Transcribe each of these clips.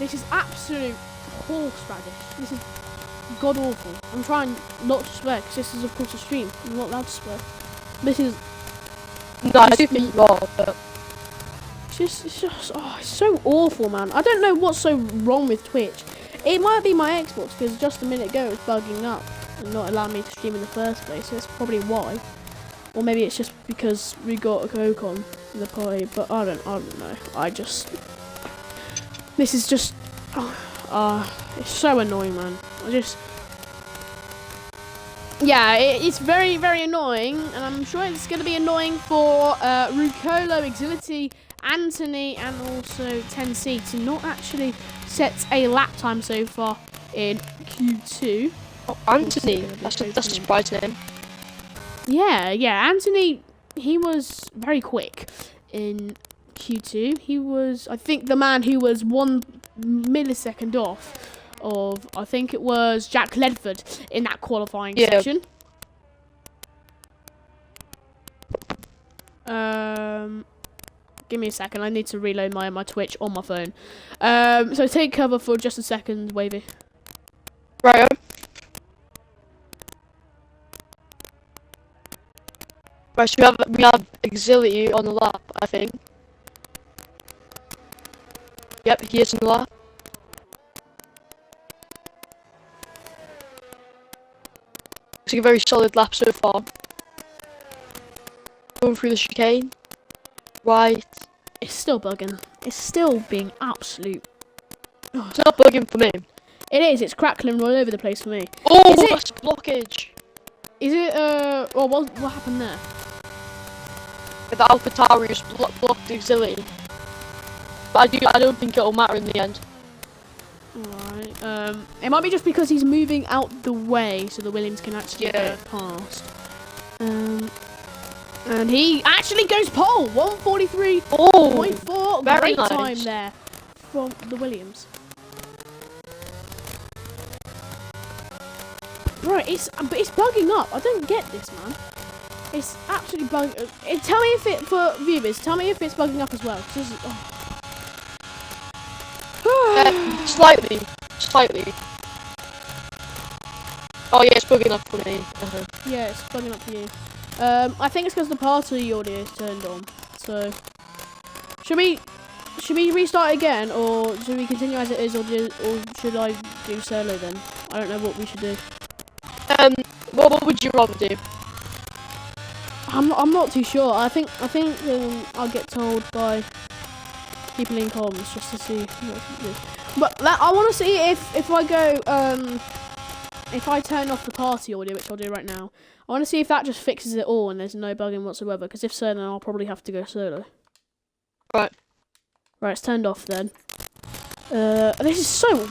This is absolute horseradish. This is god awful. I'm trying not to swear because this is of course a stream. I'm not allowed to swear. This is No, I do think you are, but it's just it's so awful, man. I don't know what's so wrong with Twitch. It might be my Xbox because just a minute ago it was bugging up and not allowing me to stream in the first place. So that's probably why. Or maybe it's just because we got a Kokon in the party, but I don't know. This is just, it's so annoying, man. It's very, very annoying, and I'm sure it's going to be annoying for Rucolo, Exility, Anthony, and also 10C to not actually set a lap time so far in Q2. oh, Anthony, that's a surprise name. Yeah, Anthony, he was very quick in Q2. He was, I think, the man who was 1 millisecond off of, I think it was Jack Ledford in that qualifying session. Give me a second. I need to reload my Twitch on my phone. So take cover for just a second, Wavy. Right. Right, so we have Exility on the lap, I think. Yep, he is on the lap. It's like a very solid lap so far. Going through the chicane. Right. It's still bugging. It's still being absolute. It's not bugging for me. It is. It's crackling all over the place for me. Oh, that's blockage. Is it? Well, what happened there? The AlphaTauri's blocked Exility. But I don't think it'll matter in the end. Alright. It might be just because he's moving out the way so the Williams can actually get past. And he actually goes pole. 1:43.4. Very Great nice time there from the Williams. Right, it's bugging up. I don't get this, man. It's absolutely bugging. Tell me if it, for viewers, tell me if it's bugging up as well. This is, Slightly. Oh yeah, it's bugging up for me. Yeah, it's bugging up for you. I think it's because the party audio is turned on. So, should we restart again, or should we continue as it is, or should I do solo then? I don't know what we should do. What would you rather do? I'm not too sure. I think I'll get told by people in comms just to see what to do. But I want to see if I go if I turn off the party audio, which I'll do right now. I want to see if that just fixes it all and there's no bugging whatsoever. Because if so, then I'll probably have to go solo. Right, it's turned off then. This is so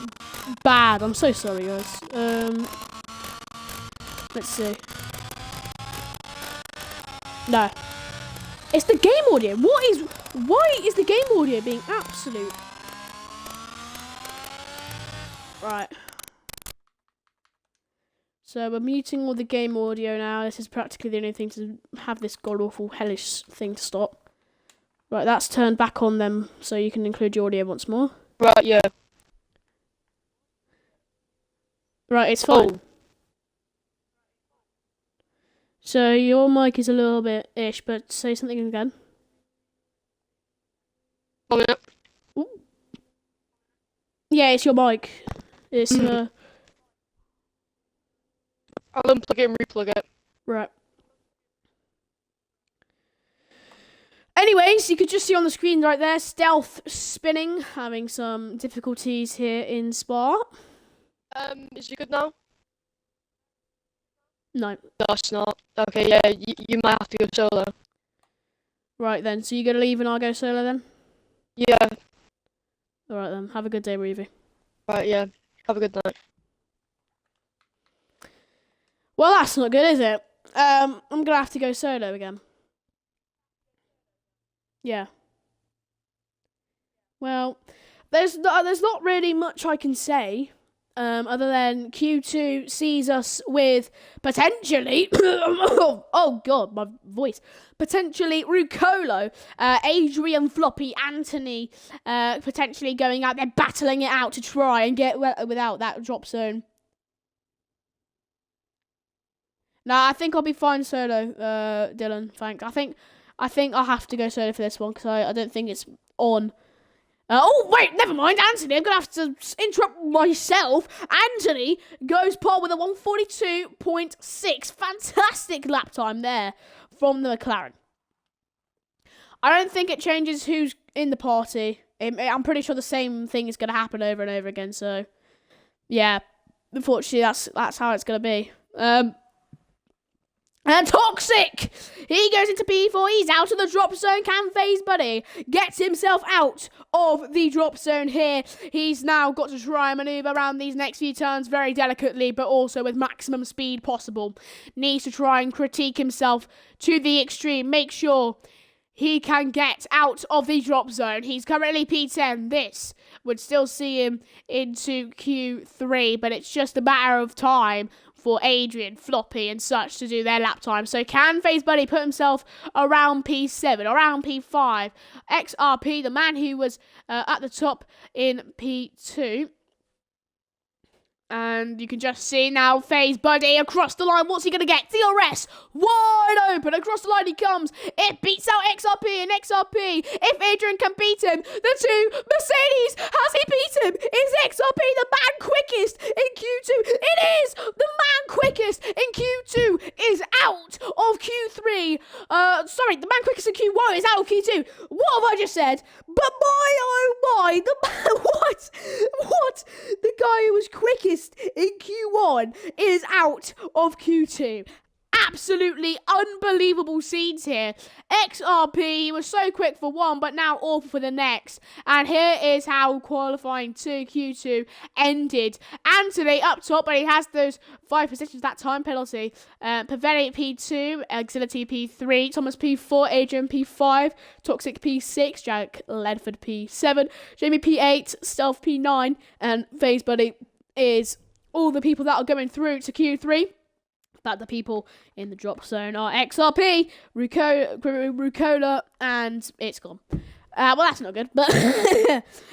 bad. I'm so sorry, guys. Let's see. No. It's the game audio. Why is the game audio being absolute? Right. So we're muting all the game audio now. This is practically the only thing to have this god-awful hellish thing to stop. Right, that's turned back on then, so you can include your audio once more. right, yeah. Right, it's fine. Oh. So your mic is a little bit ish, but say something again. Ooh. Yeah, it's your mic. It's I'll unplug it and replug it. Right. Anyways, you could just see on the screen right there, Stealth spinning, having some difficulties here in Spa. Is it good now? No. No, it's not. Okay, yeah, you might have to go solo. Right then, so you're going to leave and I'll go solo then? Yeah. Alright then, have a good day, Reevy. Right, yeah. Have a good night. Well, that's not good, is it? I'm going to have to go solo again. Yeah. Well, there's not really much I can say. other than Q2 sees us with potentially, oh god, my voice, potentially Rucolo, Adrian Floppy, Anthony, potentially going out there battling it out to try and get without that drop zone. Nah, I think I'll be fine solo, Dylan, thanks. I think I'll have to go solo for this one, because I don't think it's on. Oh, wait, never mind, Anthony. I'm going to have to interrupt myself. Anthony goes pole with a 142.6. Fantastic lap time there from the McLaren. I don't think it changes who's in the party. I'm pretty sure the same thing is going to happen over and over again. So, yeah, unfortunately, that's how it's going to be. And Toxic! He goes into P4. He's out of the drop zone. Can FaZe Buddy gets himself out of the drop zone here. He's now got to try and maneuver around these next few turns very delicately, but also with maximum speed possible. Needs to try and critique himself to the extreme. Make sure he can get out of the drop zone. He's currently P10. This would still see him into Q3, but it's just a matter of time for Adrian, Floppy, and such to do their lap time. So can FaZe Buddy put himself around P7, around P5? XRP, the man who was at the top in P2. And you can just see now FaZe Buddy across the line. What's he going to get? DRS wide open. Across the line he comes. It beats out XRP and XRP. If Adrian can beat him, the two Mercedes, has he beat him? Is XRP the man quickest in Q2? It is! The man quickest in Q2 is out of Q3. Sorry, the man quickest in Q1 is out of Q2. What have I just said? But my, oh my, the man, what? The guy who was quickest in Q1 is out of Q2. Absolutely unbelievable scenes here. XRP was so quick for one, but now awful for the next. And here is how qualifying to Q2 ended. Anthony up top, but he has those 5 positions, that time penalty. Paveni P2, Exility P3, Thomas P4, Adrian P5, Toxic P6, Jack Ledford P7, Jamie P8, Stealth P9, and FaZe Buddy is all the people that are going through to Q3. But the people in the drop zone are XRP, Rucola, and it's gone. Well, that's not good. But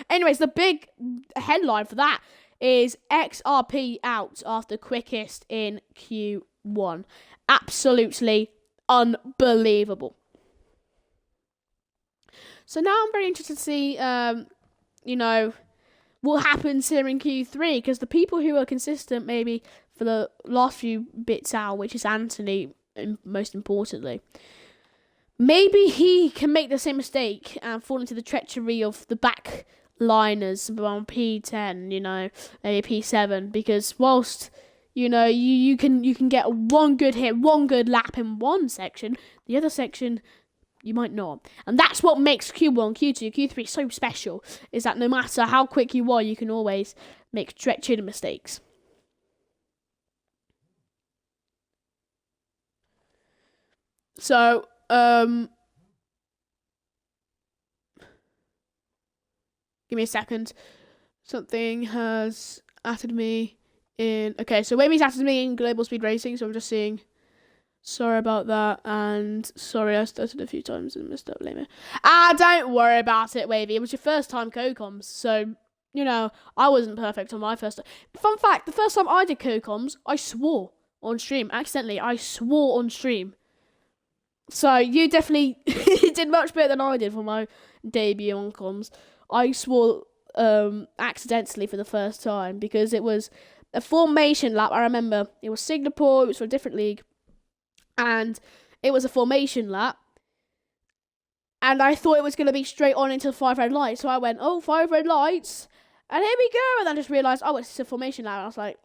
anyways, the big headline for that is XRP out after quickest in Q1. Absolutely unbelievable. So now I'm very interested to see, what happens here in Q3, because the people who are consistent maybe for the last few bits out, which is Anthony, most importantly, maybe he can make the same mistake and fall into the treachery of the backliners around P10, maybe P7, because whilst you can get one good hit, one good lap in one section, the other section you might not. And that's what makes Q1, Q2, Q3 so special, is that no matter how quick you are, you can always make treacherous mistakes. So, give me a second. Something has added me in... Okay, so Wamy's added me in Global Speed Racing, so I'm just seeing... Sorry about that, and sorry I started a few times and messed up later. Don't worry about it, Wavy. It was your first time co-coms, so, I wasn't perfect on my first time. Fun fact, the first time I did co-coms, I swore on stream. Accidentally, I swore on stream. So, you definitely did much better than I did for my debut on comms. I swore accidentally for the first time, because it was a formation lap. I remember, it was Singapore, it was for a different league. And it was a formation lap. And I thought it was going to be straight on into 5 red lights. So I went, 5 red lights. And here we go. And then I just realised, it's a formation lap. And I was like,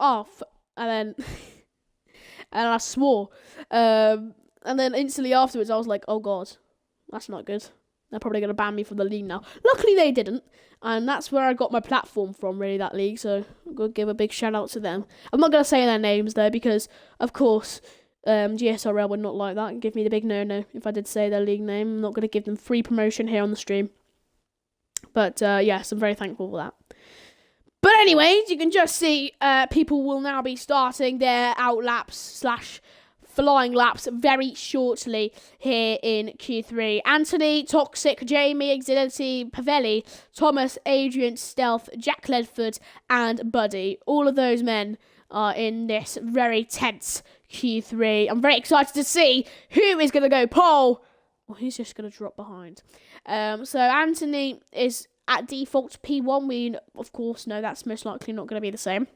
and then... and I swore. And then instantly afterwards, I was like, oh God, that's not good. They're probably going to ban me from the league now. Luckily, they didn't. And that's where I got my platform from, really, that league. So I'm going to give a big shout out to them. I'm not going to say their names, though, because, of course... GSRL would not like that and give me the big no-no if I did say their league name. I'm not going to give them free promotion here on the stream. But, yes, I'm very thankful for that. But anyways, you can just see people will now be starting their out laps / flying laps very shortly here in Q3. Anthony, Toxic, Jamie, Exility, Pavelli, Thomas, Adrian, Stealth, Jack Ledford, and Buddy. All of those men are in this very tense Q3. I'm very excited to see who is going to go pole or who's just going to drop behind. So Anthony is at default P1. We, of course, know that's most likely not going to be the same.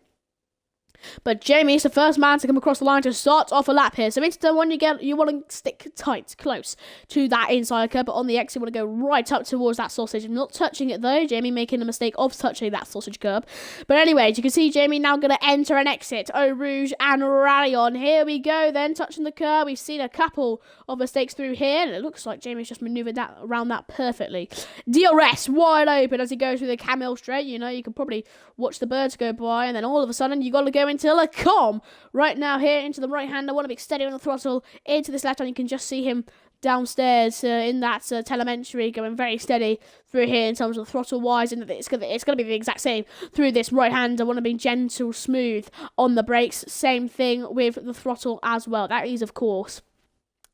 But Jamie is the first man to come across the line to start off a lap here. So into turn one, you want to stick tight, close to that inside curb. But on the exit, you want to go right up towards that sausage. Not touching it though. Jamie making the mistake of touching that sausage curb. But anyways, you can see Jamie now going to enter and exit Eau Rouge and Rallion. Here we go then, touching the curb. We've seen a couple of mistakes through here. And it looks like Jamie's just manoeuvred that around that perfectly. DRS wide open as he goes through the Camille straight. You know, you can probably watch the birds go by. And then all of a sudden, you got to go into Lecom right now here into the right hand. I want to be steady on the throttle into this left hand. You can just see him downstairs in that telemetry going very steady through here in terms of the throttle wise, and it's gonna be the exact same through this right hand. I want to be gentle, smooth on the brakes. Same thing with the throttle as well. That is, of course,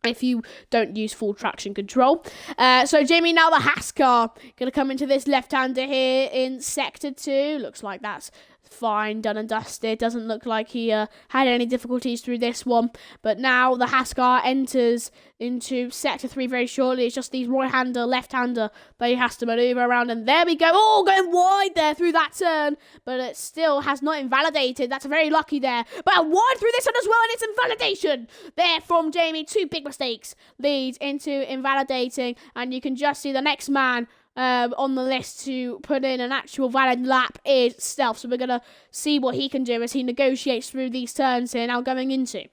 if you don't use full traction control. So Jamie, now the Haas car, going to come into this left-hander here in Sector 2. Looks like that's fine, done and dusted. Doesn't look like he had any difficulties through this one. But now the Haas car enters into Sector 3 very shortly. It's just these right-hander, left-hander that he has to manoeuvre around. And there we go. Oh, going wide there through that turn. But it still has not invalidated. That's very lucky there. But wide through this one as well, and it's invalidation there from Jamie. Two big mistakes leads into invalidating. And you can just see the next man on the list to put in an actual valid lap is Stealth. So we're going to see what he can do as he negotiates through these turns here. Now going into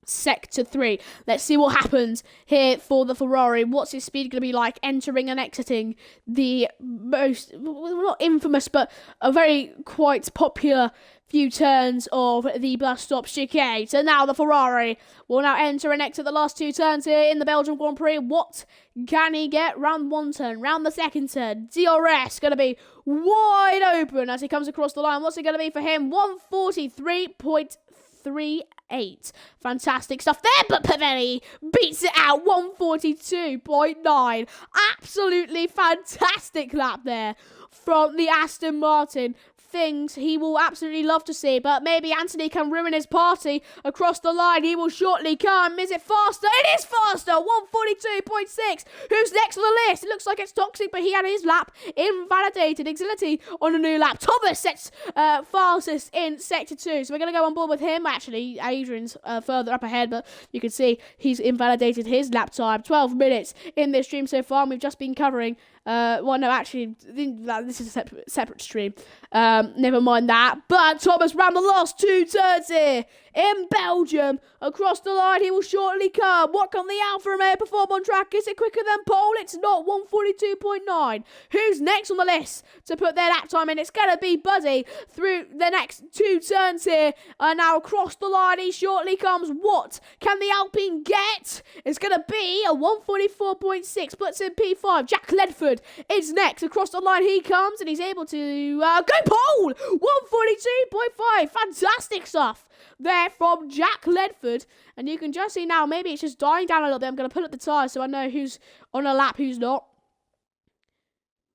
Sector 3. Let's see what happens here for the Ferrari. What's his speed going to be like entering and exiting the most, well, not infamous, but a very quite popular few turns of the bus stop chicane. So now the Ferrari will now enter and exit the last two turns here in the Belgian Grand Prix. What can he get? Round one turn, round the second turn. DRS going to be wide open as he comes across the line. What's it going to be for him? 143.38. Fantastic stuff there, but Pavelli beats it out. 142.9. Absolutely fantastic lap there from the Aston Martin. Things he will absolutely love to see, but maybe Anthony can ruin his party across the line. He will shortly come. Is it faster? It is faster. 142.6. Who's next on the list? It looks like it's Toxic, but he had his lap invalidated. Exility on a new lap. Thomas sets fastest in Sector 2, so we're going to go on board with him. Actually, Adrian's further up ahead, but you can see he's invalidated his lap time. 12 minutes in this stream so far, and we've just been covering well, no, actually, this is a separate stream. Never mind that. But Thomas ran the last two turns here in Belgium. Across the line, he will shortly come. What can the Alfa Romeo perform on track? Is it quicker than pole? It's not. 142.9. Who's next on the list to put their lap time in? It's going to be Buddy through the next two turns here. And now across the line, he shortly comes. What can the Alpine get? It's going to be a 144.6. Puts in P5. Jack Ledford is next. Across the line he comes, and he's able to go pole. 142.5. Fantastic stuff there from Jack Ledford. And you can just see now, maybe it's just dying down a little bit. I'm going to pull up the tyres so I know who's on a lap, who's not.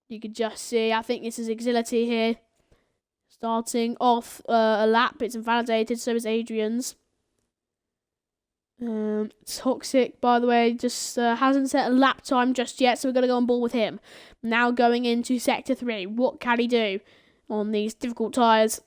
You can just see, I think this is Exility here. Starting off a lap. It's invalidated, so is Adrian's. Toxic, by the way, just hasn't set a lap time just yet, so we're going to go on board with him. Now going into Sector 3. What can he do on these difficult tyres?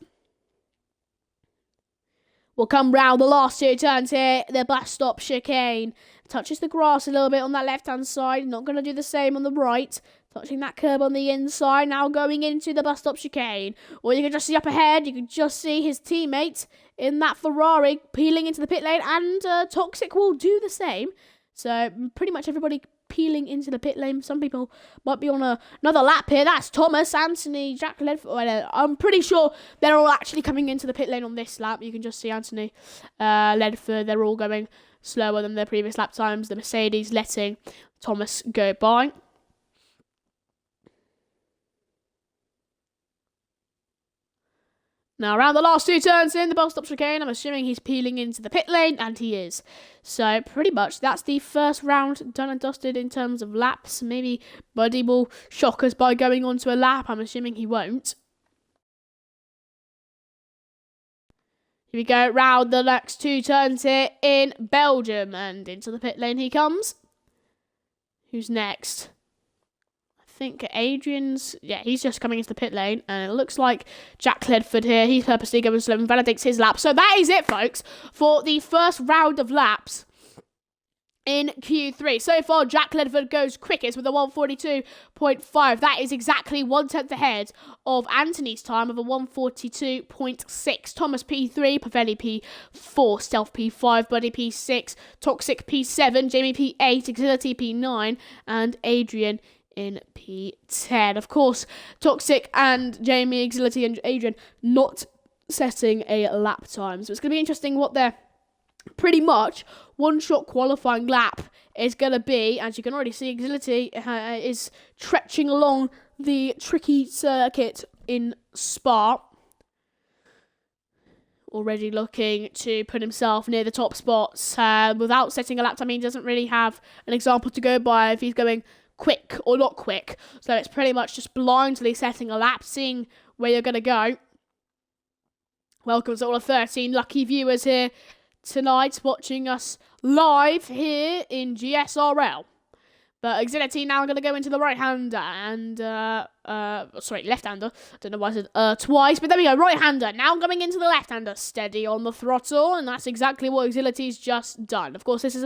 We'll come round the last two turns here. The bus stop chicane. Touches the grass a little bit on that left-hand side. Not going to do the same on the right. Touching that curb on the inside. Now going into the bus stop chicane. Or you can just see up ahead. You can just see his teammate in that Ferrari peeling into the pit lane. And Toxic will do the same. So pretty much everybody peeling into the pit lane. Some people might be on another lap here. That's Thomas, Anthony, Jack Ledford. I'm pretty sure they're all actually coming into the pit lane on this lap. You can just see Anthony, Ledford. They're all going slower than their previous lap times. The Mercedes letting Thomas go by. Now, around the last 2 turns in the bus stop chicane, I'm assuming he's peeling into the pit lane, and he is. So, pretty much, that's the first round done and dusted in terms of laps. Maybe Buddy will shock us by going onto a lap. I'm assuming he won't. Here we go, round the next 2 turns here in Belgium, and into the pit lane he comes. Who's next? I think Adrian's, yeah, he's just coming into the pit lane, and it looks like Jack Ledford here, he's purposely going slow and validates his lap. So that is it, folks, for the first round of laps in Q3. So far, Jack Ledford goes quickest with a 142.5. That is exactly 1/10 ahead of Anthony's time of a 142.6. Thomas P3, Pavelli P4, Stealth P5, Buddy P6, Toxic P7, Jamie P8, Exility P9, and Adrian in P10. Of course, Toxic and Jamie, Exility and Adrian not setting a lap time. So it's going to be interesting what their pretty much one-shot qualifying lap is going to be. As you can already see, Exility is trekking along the tricky circuit in Spa. Already looking to put himself near the top spots. Without setting a lap time, he doesn't really have an example to go by if he's going quick or not quick. So it's pretty much just blindly setting a lap, seeing where you're going to go. Welcome to all the 13 lucky viewers here tonight watching us live here in GSRL. But Exility now going to go into the right-hander and, left-hander. I don't know why I said twice, but there we go, right-hander. Now coming into the left-hander, steady on the throttle, and that's exactly what Exility's just done. Of course, this is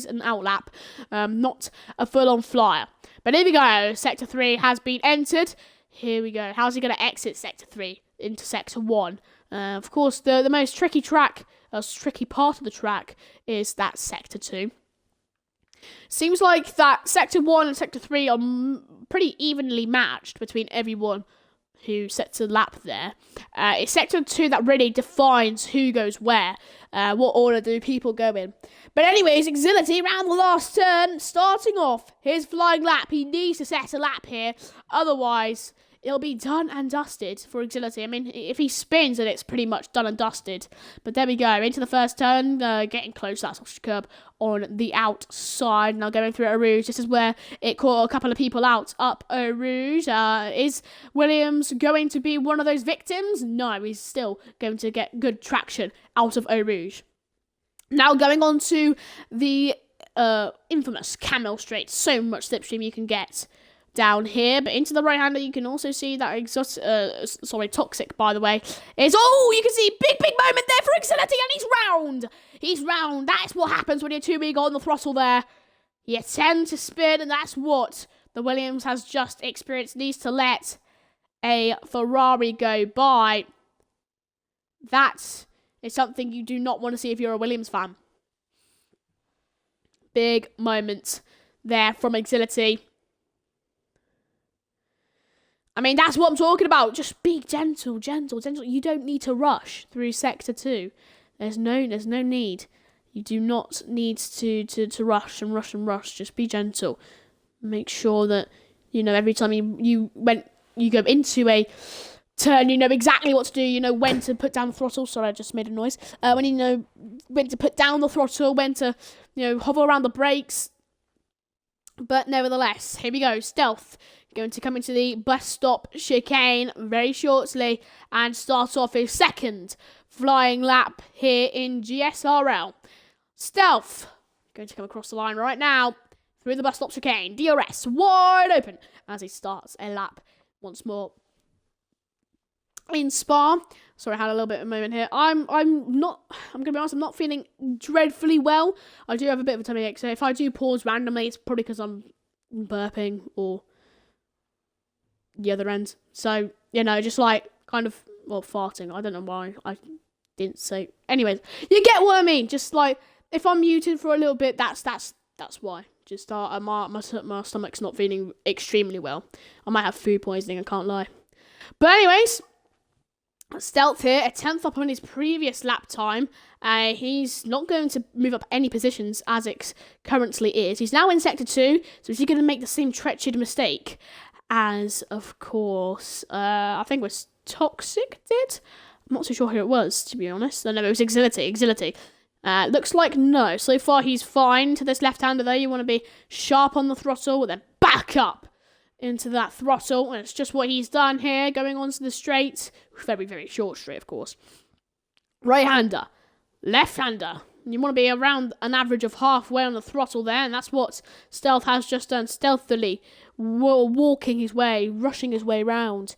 an outlap, not a full-on flyer. But here we go, Sector 3 has been entered. Here we go, how's he going to exit Sector 3 into Sector 1? Of course, the most tricky part of the track is that Sector 2. Seems like that Sector 1 and Sector 3 are pretty evenly matched between everyone who sets a lap there. It's Sector 2 that really defines who goes where. What order do people go in. But anyways, Exility around the last turn, starting off his flying lap. He needs to set a lap here, otherwise it'll be done and dusted for Exility. I mean, if he spins, then it's pretty much done and dusted. But there we go, into the first turn, getting close to that sausage curb on the outside. Now going through Eau Rouge. This is where it caught a couple of people out up Eau Rouge. Is Williams going to be one of those victims? No, he's still going to get good traction out of Eau Rouge. Now going on to the infamous Camel Straight. So much slipstream you can get down here, but into the right-hander you can also see that Toxic, by the way, is, you can see big moment there for Exility, and he's round. That's what happens when you're too big on the throttle there. You tend to spin, and that's what the Williams has just experienced. Needs to let a Ferrari go by. That is something you do not want to see if you're a Williams fan. Big moment there from Exility. I mean, that's what I'm talking about. Just be gentle. You don't need to rush through Sector 2. There's no need. You do not need to rush and rush. Just be gentle. Make sure that, every time you go into a turn, you know exactly what to do. You know when to put down the throttle. Sorry, I just made a noise. When you know when to put down the throttle, when to, hover around the brakes. But nevertheless, here we go. Stealth going to come into the bus stop chicane very shortly and start off his second flying lap here in GSRL. Stealth going to come across the line right now through the bus stop chicane. DRS wide open as he starts a lap once more in Spa. Sorry, I had a little bit of a moment here. I'm gonna be honest, I'm not feeling dreadfully well. I do have a bit of a tummy ache, so if I do pause randomly, it's probably because I'm burping or the other end. So, just like kind of farting. I don't know why I didn't say. Anyways, you get what I mean. Just like if I'm muted for a little bit, that's why. Just my stomach's not feeling extremely well. I might have food poisoning, I can't lie. But anyways, Stealth here, a 10th up on his previous lap time. He's not going to move up any positions as it currently is. He's now in Sector 2, so is he going to make the same treacherous mistake as, of course, I think it was Toxic did? I'm not too sure who it was, to be honest. No, it was Exility. Looks like no. So far, he's fine to this left-hander there. You want to be sharp on the throttle, then back up into that throttle. And it's just what he's done here, going onto the straight. Very, very short straight, of course. Right-hander. Left-hander. You want to be around an average of halfway on the throttle there, and that's what Stealth has just done, stealthily walking his way, rushing his way round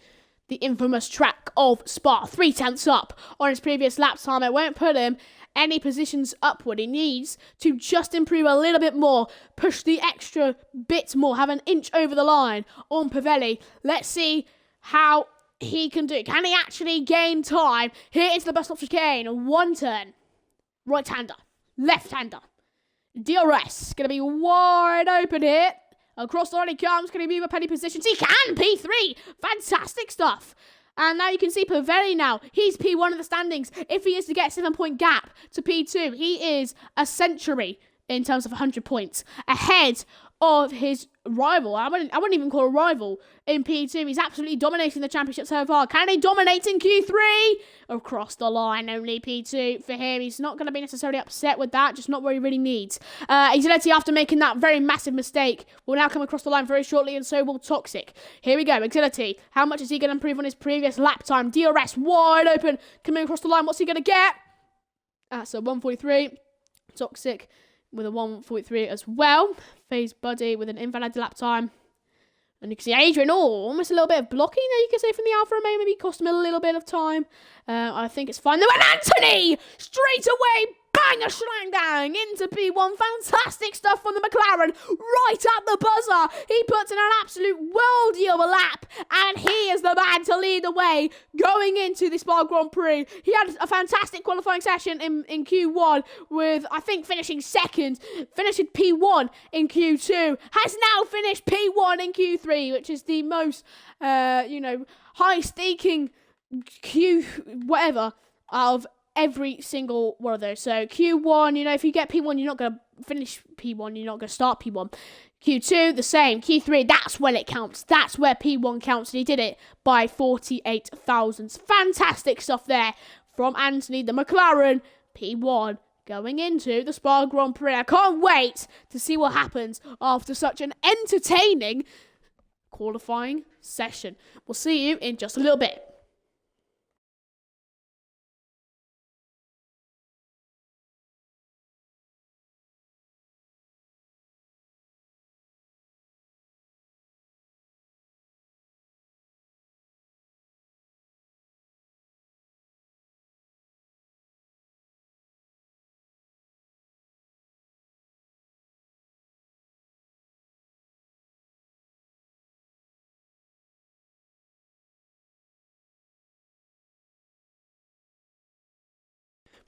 the infamous track of Spa. 3/10 up on his previous lap time. It won't put him any positions upward. He needs to just improve a little bit more, push the extra bit more, have an inch over the line on Pavelli. Let's see how he can do. Can he actually gain time? Here is the bus stop chicane. One turn. Right-hander, left-hander. DRS going to be wide open here. Across the line he comes. Can he move up any positions? He can! P3! Fantastic stuff. And now you can see Pavelli now. He's P1 in the standings. If he is to get a 7-point gap to P2, he is a century in terms of 100 points ahead of his rival. I wouldn't even call a rival in P2. He's absolutely dominating the championship so far. Can he dominate in Q3? Across the line, only P2 for him. He's not going to be necessarily upset with that, just not where he really needs. Exility, after making that very massive mistake, will now come across the line very shortly, and so will Toxic. Here we go, Exility. How much is he going to improve on his previous lap time? DRS wide open, coming across the line. What's he going to get? That's a 1:43. Toxic with a 1:43 as well. Phase Buddy with an invalid lap time. And you can see Adrian, almost a little bit of blocking there, you can say, from the Alfa Romeo. Maybe cost him a little bit of time. I think it's fine. Then Anthony! Straight away, bang, a schlang down into P1. Fantastic stuff from the McLaren. Right at the buzzer. He puts in an absolute worldie of a lap. And he is the man to lead the way going into the Spa Grand Prix. He had a fantastic qualifying session in Q1 with, I think, finishing second. Finished P1 in Q2. Has now finished P1 in Q3, which is the most, high-staking Q whatever out of every single one of those. So Q1, if you get P1, you're not going to finish P1, you're not going to start P1. Q2, the same. Q3, that's when it counts. That's where P1 counts, and he did it by 48 thousandths. Fantastic stuff there from Anthony, the McLaren P1 going into the Spa Grand Prix. I can't wait to see what happens after such an entertaining qualifying session. We'll see you in just a little bit.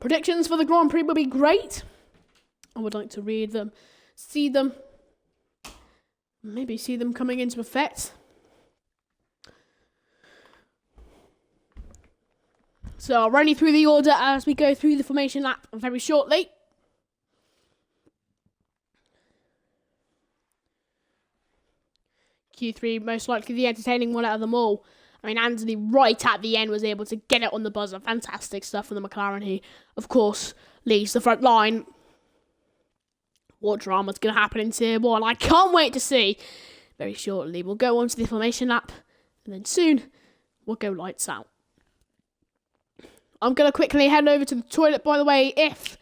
Predictions for the Grand Prix will be great. I would like to read them, see them, maybe see them coming into effect. So I'll run you through the order as we go through the formation lap very shortly. Q3, most likely the entertaining one out of them all. I mean, Anthony right at the end was able to get it on the buzzer. Fantastic stuff from the McLaren. He, of course, leads the front line. What drama's going to happen in Tier 1? I can't wait to see. Very shortly, we'll go on to the formation lap. And then soon, we'll go lights out. I'm going to quickly head over to the toilet, by the way. If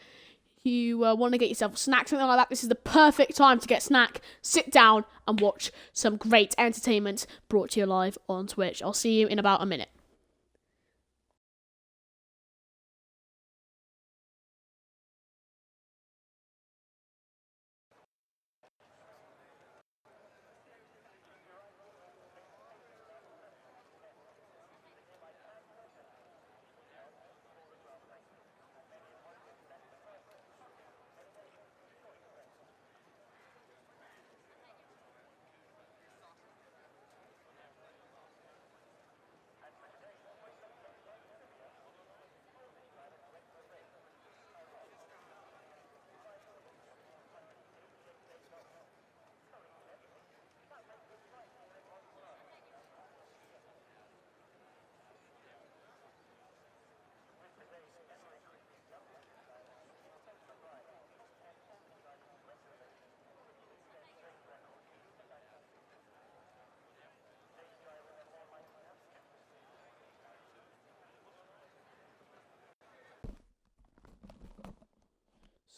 you want to get yourself a snack, something like that, this is the perfect time to get a snack, sit down and watch some great entertainment brought to you live on Twitch. I'll see you in about a minute.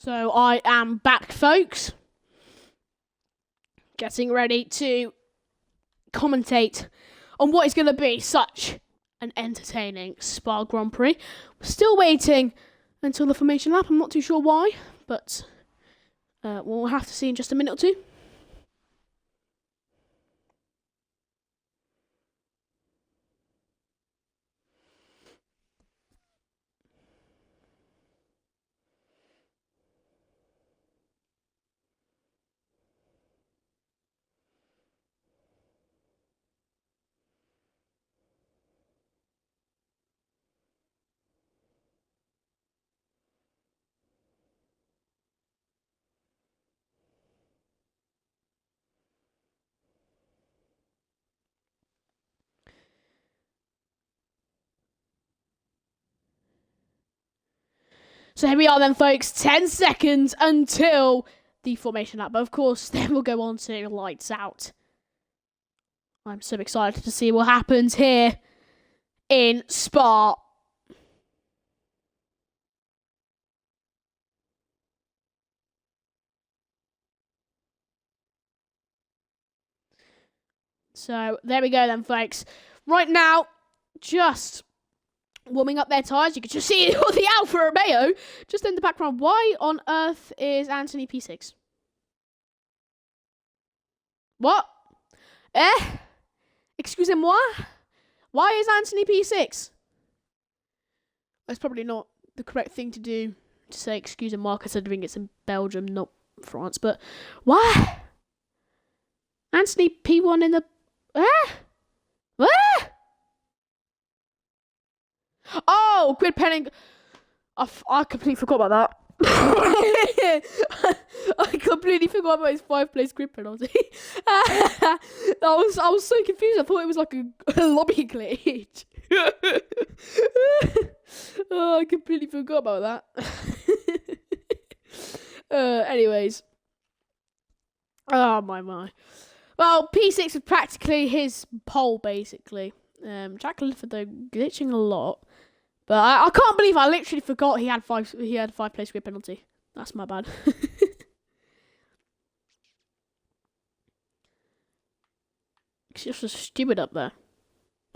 So I am back, folks. Getting ready to commentate on what is going to be such an entertaining Spa Grand Prix. We're still waiting until the formation lap. I'm not too sure why, but we'll have to see in just a minute or two. So here we are then, folks. 10 seconds until the formation lap. But of course, then we'll go on to lights out. I'm so excited to see what happens here in Spa. So there we go then, folks. Right now, just warming up their tyres. You can just see all the Alfa Romeo just in the background. Why on earth is Anthony P6? What? Excusez-moi? Why is Anthony P6? That's probably not the correct thing to do, to say excusez-moi, considering it's in Belgium, not France. But why? Anthony P1 in the... Oh, grid penning. I completely forgot about that. I completely forgot about his 5-place grid penalty. I was so confused. I thought it was like a lobby glitch. Oh, I completely forgot about that. Anyways. Oh, my. Well, P6 is practically his pole, basically. Jack Clifford, though, glitching a lot. But I can't believe I literally forgot he had 5-place grid penalty. That's my bad. It's just so stupid up there.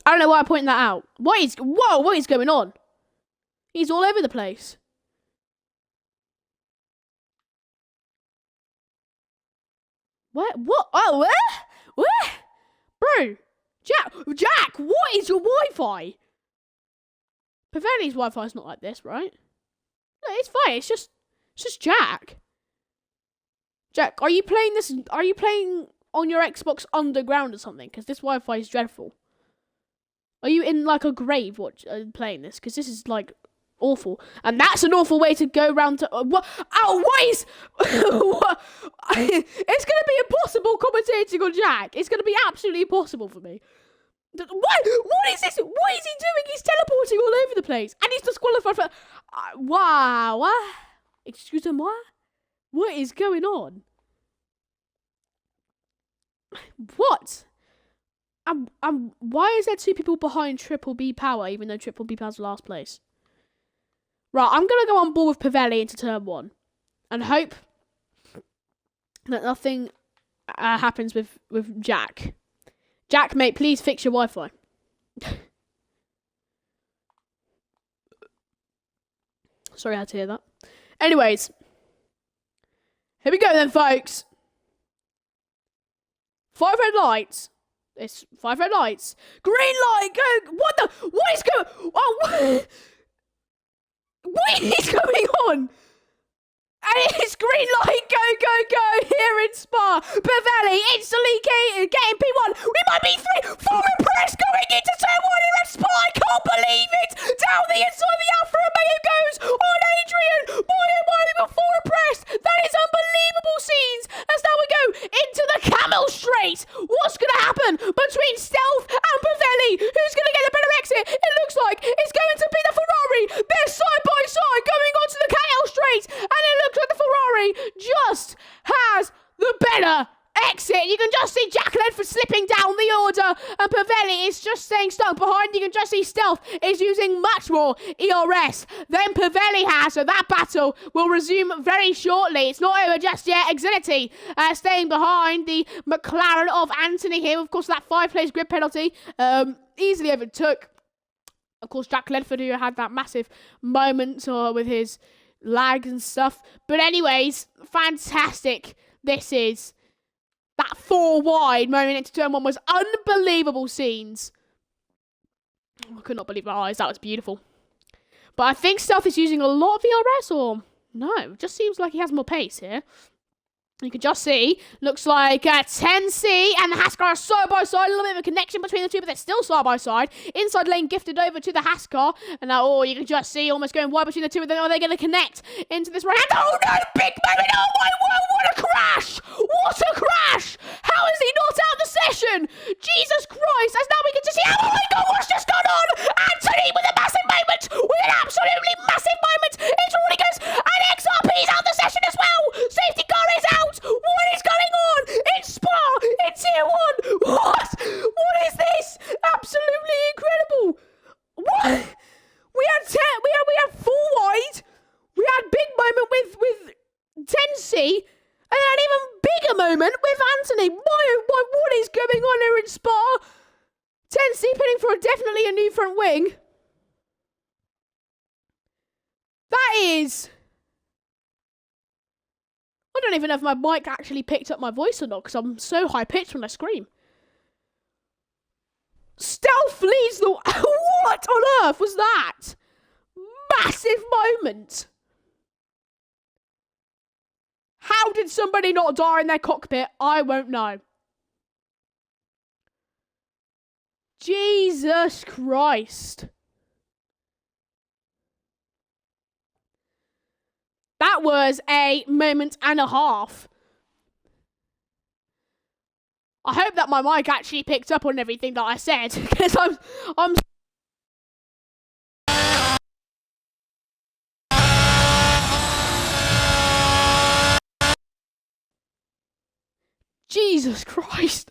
I don't know why I'm pointing that out. What is going on? He's all over the place. Where? What? Oh, where? Bro, Jack, what is your Wi-Fi? Pavelli's Wi-Fi is not like this, right? No, it's fine. It's just Jack. Jack, are you playing this? Are you playing on your Xbox Underground or something? Because this Wi-Fi is dreadful. Are you in like a grave playing this? Because this is like awful, and that's an awful way to go round to what? Oh, what is? What? It's gonna be impossible commentating on Jack. It's gonna be absolutely impossible for me. What is this? What is he doing? He's teleporting all over the place, and he's disqualified for. Wow. Excuse-moi. What is going on? What? Why is there 2 people behind Triple B Power, even though Triple B Power's last place? Right, I'm gonna go on board with Pavelli into turn 1, and hope that nothing happens with Jack. Jack, mate, please fix your Wi-Fi. Sorry I had to hear that. Anyways. Here we go then, folks. 5 red lights. It's 5 red lights. Green light, go. What is going... Oh, what is going on? And it's green light, go, here in Spa. Pavelli instantly getting P1. We might be 4 impressed going into turn 1 here at Spa. I can't believe it. Down the inside, the Alfa Romeo goes on Adrian. Boy, oh my, we got 4 impressed. That is unbelievable scenes. As now we go into the Camel Straight. What's going to happen between Stealth and Pavelli? Who's going to get a better exit? It looks like it's going to be the Ferrari. They're side by side going onto the KL Straight. And it looks like the Ferrari just has the better exit. You can just see Jack Ledford slipping down the order, and Pavelli is just staying stuck behind. You can just see Stealth is using much more ERS than Pavelli has, so that battle will resume very shortly. It's not over just yet. Exility staying behind the McLaren of Anthony here. Of course, that 5 place grid penalty easily overtook, of course, Jack Ledford, who had that massive moment with his lag and stuff. But anyways, fantastic. This is that 4 wide moment into turn 1 was unbelievable scenes. I could not believe my eyes. That was beautiful. But I think Stealth is using a lot of ERS, or no, it just seems like he has more pace here. You can just see, looks like 10C and the Haskar are side by side. A little bit of a connection between the two, but they're still side by side. Inside lane gifted over to the Haskar. And now, oh, you can just see almost going wide between the two of them. Are they going to connect into this right hand? Oh no, big moment. Oh my word, what a crash. What a crash. How is he not out of the session? Jesus Christ. As now we can just see, oh my God, what's just gone on? Anthony with a massive moment. With an absolutely massive moment. It's already goes. And XRP's out of the session as well. Safety car is out. What is going on? It's Spa! It's Tier 1! What? What is this? Absolutely incredible! What? We had 4 wide. We had big moment with 10C, and an even bigger moment with Anthony. What is going on here in Spa? 10C pinning for definitely a new front wing. That is... I don't even know if my mic actually picked up my voice or not, because I'm so high-pitched when I scream. Stealth leads the... What on earth was that? Massive moment. How did somebody not die in their cockpit? I won't know. Jesus Christ. That was a moment and a half. I hope that my mic actually picked up on everything that I said, because I'm Jesus Christ.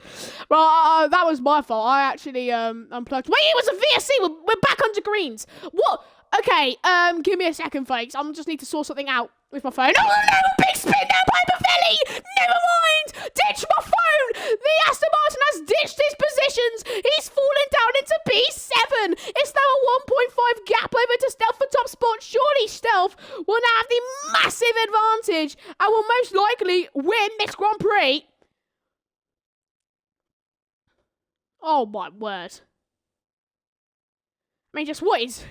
Right, that was my fault. I actually unplugged. Wait, it was a VSC. We're back onto greens. What? Okay, give me a second, folks. I just need to sort something out with my phone. Oh no, big spin there by Pavelli. Never mind. Ditch my phone. The Aston Martin has ditched his positions. He's fallen down into P7. It's now a 1.5 gap over to Stealth for top spot. Surely Stealth will now have the massive advantage and will most likely win this Grand Prix. Oh my word. I mean, just what is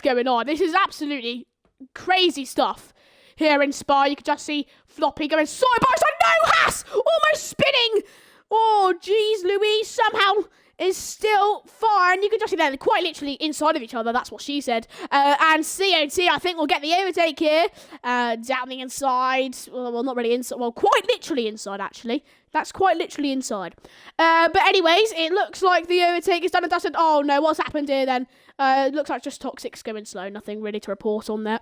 going on? This is absolutely crazy stuff. Here in Spa, you can just see Floppy going side by side. No, Haas! Almost spinning! Oh, geez, Louise somehow is still far. And you can just see they're quite literally inside of each other. That's what she said. And COT, I think, will get the overtake here. Down the inside. Well, not really inside. Well, quite literally inside, actually. That's quite literally inside. But anyways, it looks like the overtake is done and dusted. Oh, no, what's happened here, then? It looks like just Toxic's going slow. Nothing really to report on there.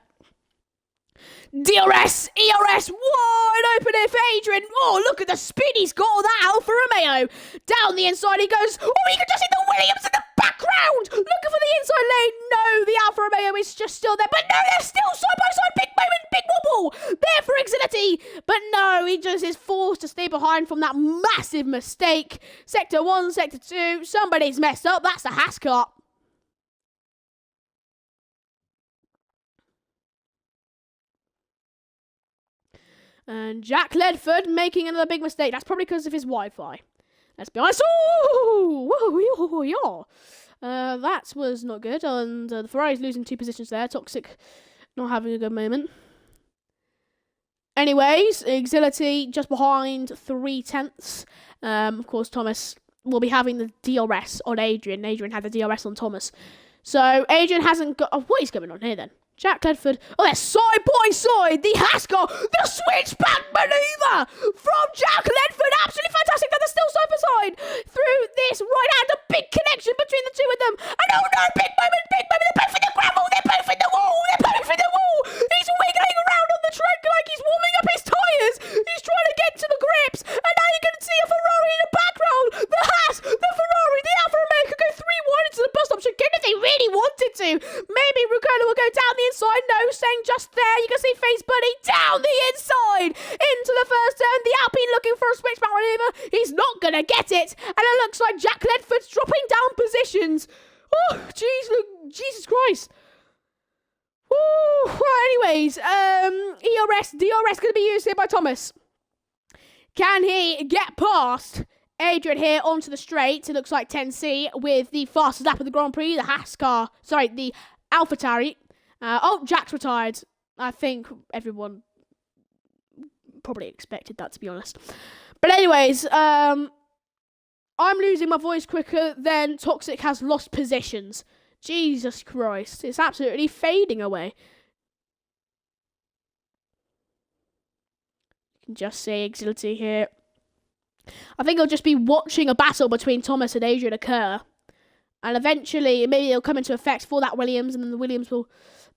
DRS, ERS, wide open here for Adrian. Oh, look at the speed he's got on that Alfa Romeo. Down the inside he goes. Oh, you can just see the Williams in the background. Looking for the inside lane. No, the Alfa Romeo is just still there. But no, they're still side by side. Big moment, big wobble. There for Exility. But no, he just is forced to stay behind from that massive mistake. Sector 1, Sector 2. Somebody's messed up. That's the Haskar. And Jack Ledford making another big mistake. That's probably because of his Wi-Fi. Let's be honest. Oh, yeah. That was not good. And the Ferrari's losing 2 positions there. Toxic not having a good moment. Anyways, Exility just behind 3/10. Of course, Thomas will be having the DRS on Adrian. Adrian had the DRS on Thomas. So Adrian hasn't got... Oh, what is going on here then? Jack Ledford. Oh, they're side by side. The Haskar. The switchback manoeuvre from Jack Ledford. Absolutely fantastic. They're still side by side through this right hand. A big connection between the two of them. And oh no, big moment, big moment. They're both in the gravel. They're both in the wall. They're both in the wall. He's wiggling around on the track like he's warming up his tyres. He's trying to get to the grips. And now you can Coca-Cola will go down the inside. No, staying just there. You can see Face Bunny down the inside into the first turn. The Alpine looking for a switchback maneuver. He's not going to get it. And it looks like Jack Ledford's dropping down positions. Oh, Jesus Christ. Woo. Well, anyways, DRS going to be used here by Thomas. Can he get past Adrian here onto the straight? It looks like 10C with the fastest lap of the Grand Prix, the the AlphaTauri. Jack's retired. I think everyone probably expected that, to be honest. But anyways, I'm losing my voice quicker than Toxic has lost positions. Jesus Christ, it's absolutely fading away. You can just see Exility here. I think I'll just be watching a battle between Thomas and Adrian occur. And eventually, maybe it'll come into effect for that Williams, and then the Williams will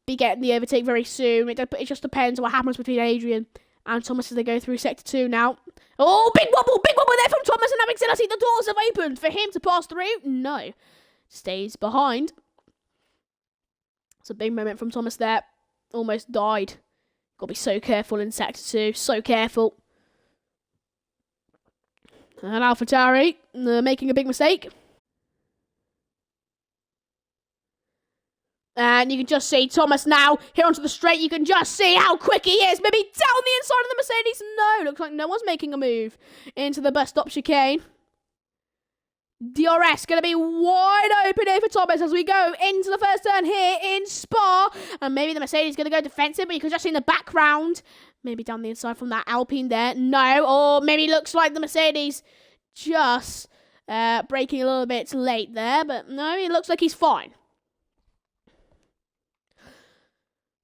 be getting the overtake very soon. It just depends what happens between Adrian and Thomas as they go through Sector 2 now. Oh, big wobble there from Thomas, and now Exility, the doors have opened for him to pass through. No, stays behind. It's a big moment from Thomas there. Almost died. Got to be so careful in Sector 2. So careful. And AlphaTauri making a big mistake. And you can just see Thomas now here onto the straight. You can just see how quick he is. Maybe down the inside of the Mercedes. No, looks like no one's making a move into the bus stop chicane. DRS going to be wide open here for Thomas as we go into the first turn here in Spa. And maybe the Mercedes going to go defensive, but you can just see in the background. Maybe down the inside from that Alpine there. No, or maybe looks like the Mercedes just braking a little bit late there. But no, it looks like he's fine.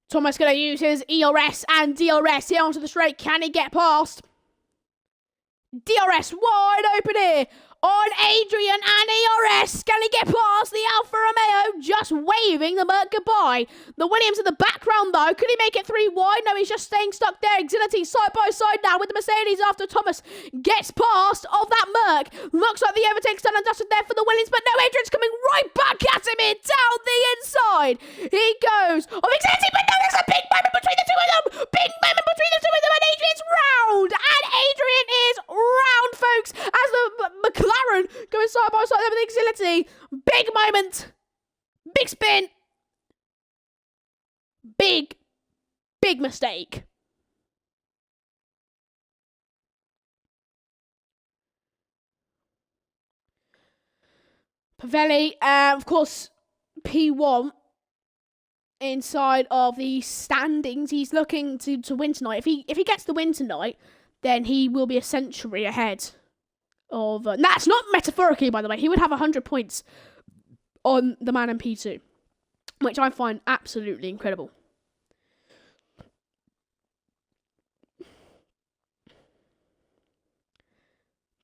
Thomas going to use his ERS and DRS here onto the straight. Can he get past? DRS wide open here on Adrian and ERS. Can he get past the Alfa Romeo? Just waving the Merc goodbye. The Williams in the background though. Could he make it 3 wide? No, he's just staying stuck there. Exility side by side now with the Mercedes after Thomas gets past of that Merc. Looks like the overtake's done and dusted there for the Williams, but no, Adrian's coming right back at him here down the inside. He goes of Exility, but no, there's a big moment between the two of them. Big moment between the two of them, and Adrian's round. And Adrian is round, folks, as the McLaren going side by side there with Exility. Big moment. Big spin. Big mistake. Pavelli, of course, P1 inside of the standings. He's looking to win tonight. If he gets the win tonight, then he will be a century ahead of... that's not metaphorically, by the way. He would have 100 points on the man in P2, which I find absolutely incredible.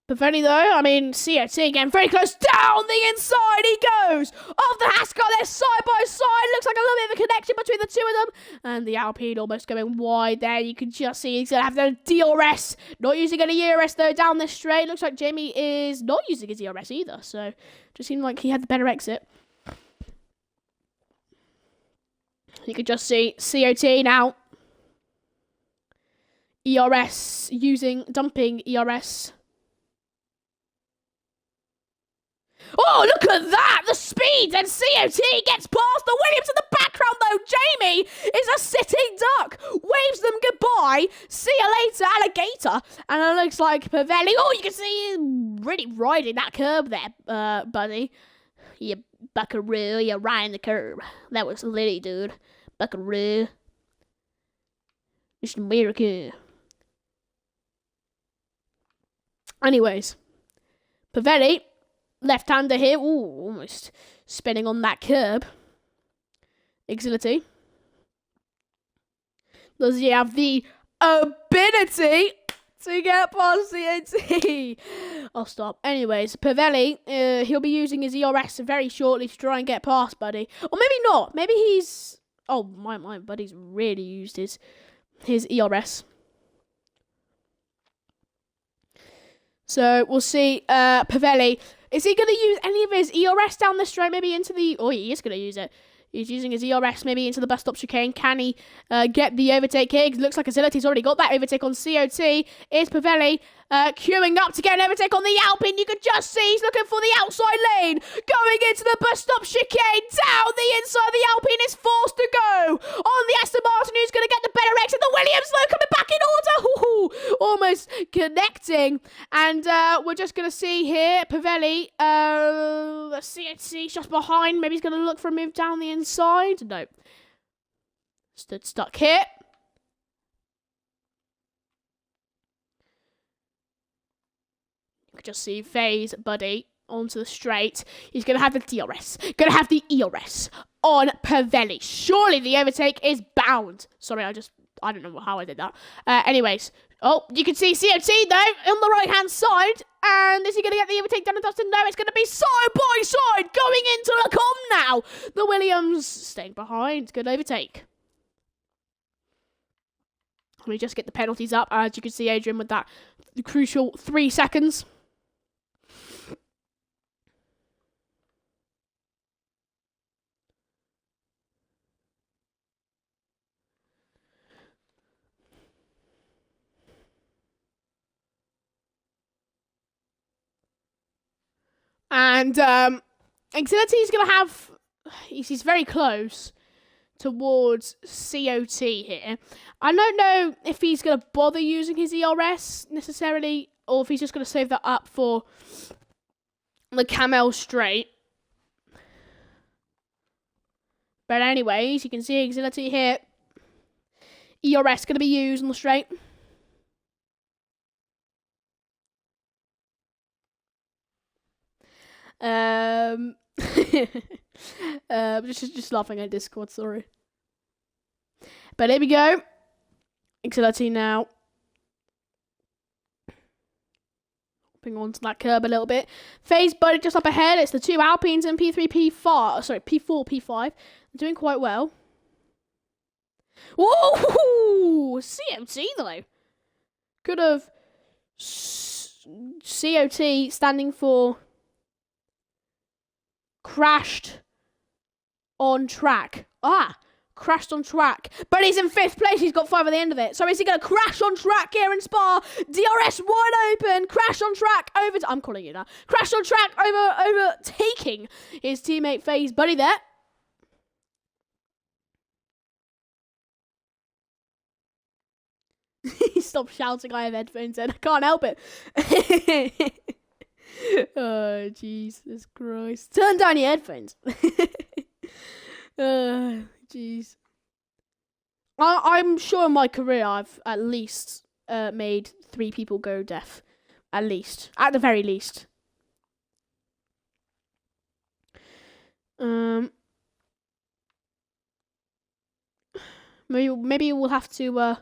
Pavelli though, I mean, COT again, very close, down the inside he goes! Off the Haskell, they're side by side, looks like a little bit of a connection between the two of them. And the Alpine almost going wide there, you can just see he's going to have the DRS. Not using any ERS though, down this straight. Looks like Jamie is not using his ERS either, so just seemed like he had the better exit. You can just see COT now. ERS, dumping ERS. Oh, look at that! The speed! And COT gets past the Williams in the background, though. Jamie is a sitting duck. Waves them goodbye. See you later, alligator. And it looks like Pavelli. Oh, you can see him really riding that curb there, buddy. You buckaroo, you're riding the curb. That was Liddy, dude. Buckaroo. It's America. Anyways, Pavelli. Left-hander here. Ooh, almost spinning on that curb. Exility. Does he have the ability to get past COT? I'll stop. Anyways, Pavelli, he'll be using his ERS very shortly to try and get past, buddy. Or maybe not. Maybe he's... Oh, my buddy's really used his ERS. So, we'll see. Pavelli... Is he going to use any of his ERS down the straight, maybe into the... Oh, he is going to use it. He's using his ERS maybe into the bus stop chicane. Can he get the overtake here? It looks like Agility's already got that overtake on COT. Is Pavelli queuing up to get an overtake on the Alpine. You can just see he's looking for the outside lane. Going into the bus stop chicane. Down the inside. The Alpine is forced to go. On the Aston Martin, who's going to get the better exit. The Williams, though, coming back in order. Ooh, almost connecting. And we're just going to see here, Pavelli, let's see, just behind. Maybe he's going to look for a move down the inside. No. Stood stuck here. You can just see FaZe Buddy onto the straight. He's going to have the DRS. Going to have the ERS on Pavelli. Surely the overtake is bound. Sorry, I don't know how I did that. Anyways. Oh, you can see COT, though, on the right-hand side. And is he going to get the overtake down and dusted? No, it's going to be side by side going into Lecom now. The Williams staying behind. Good overtake. Let me just get the penalties up. As you can see, Adrian with that crucial 3 seconds. And Exility is going to have... He's very close towards COT here. I don't know if he's going to bother using his ERS necessarily, or if he's just going to save that up for the Camel straight. But anyways, you can see Exility here. ERS going to be used on the straight. Just laughing at Discord, sorry. But here we go. Exility now. Hopping onto that curb a little bit. FaZe Buddy just up ahead. It's the two Alpines and P3, P4. Sorry, P4, P5. They're doing quite well. Whoa! COT though. Could have COT standing for crashed on track. Crashed on track. But he's in 5th place. He's got 5 at the end of it. So is he going to crash on track here in Spa? DRS wide open. Crash on track over... I'm calling you now. Crash on track overtaking his teammate FaZe Buddy there. He stopped shouting, I have headphones in. I can't help it. Oh, Jesus Christ. Turn down your headphones. Oh, jeez. I'm sure in my career I've at least made 3 people go deaf. At least. At the very least. Maybe we'll have to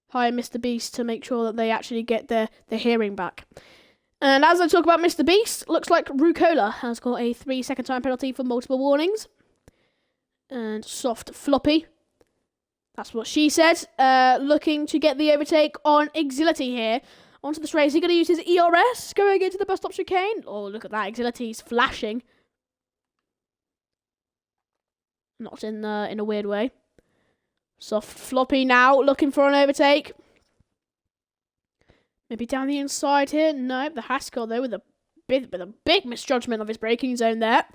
hire Mr. Beast to make sure that they actually get their hearing back. And as I talk about Mr. Beast, looks like Rucola has got a 3-second time penalty for multiple warnings. And soft floppy. That's what she said. Looking to get the overtake on Exility here. Onto the straight. Is he going to use his ERS going into the bus stop chicane? Oh, look at that. Exility's flashing. Not in a weird way. Soft floppy now. Looking for an overtake. Maybe down the inside here. No, the Haskell though with a big misjudgment of his braking zone there.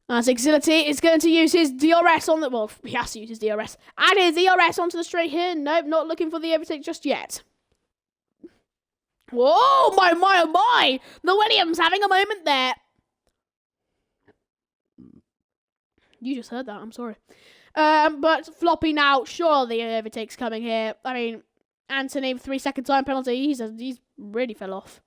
As Exility is going to use his DRS on the... Well, he has to use his DRS. And his DRS onto the straight here. Nope, not looking for the overtake just yet. Whoa, my, oh my! The Williams having a moment there. You just heard that, I'm sorry. But floppy now. Sure, the overtake's coming here. I mean... Anthony, 3-second time penalty. He's really fell off.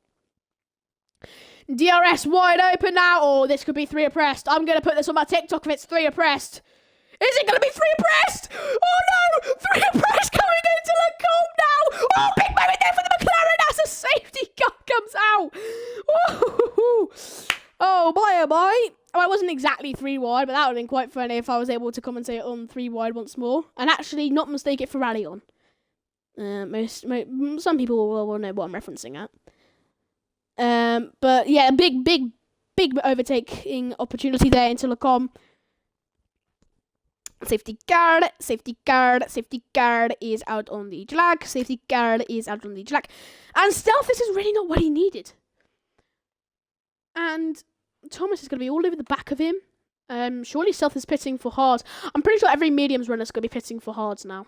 DRS wide open now. Oh, this could be 3 abreast. I'm going to put this on my TikTok if it's 3 abreast. Is it going to be 3 abreast? Oh no! 3 abreast coming into the goal now. Oh, big moment there for the McLaren as a safety car comes out. Woo-hoo-hoo. Oh, my. Oh, I wasn't exactly 3 wide, but that would have been quite funny if I was able to commentate on 3 wide once more. And actually not mistake it for rally on. Some people will know what I'm referencing at. But yeah, big overtaking opportunity there into Lecom. Safety guard, safety guard, safety guard is out on the Jack. Safety guard is out on the Jack. And Stealth, this is really not what he needed. And Thomas is going to be all over the back of him. Surely Stealth is pitting for hards. I'm pretty sure every mediums runner is going to be pitting for hards now.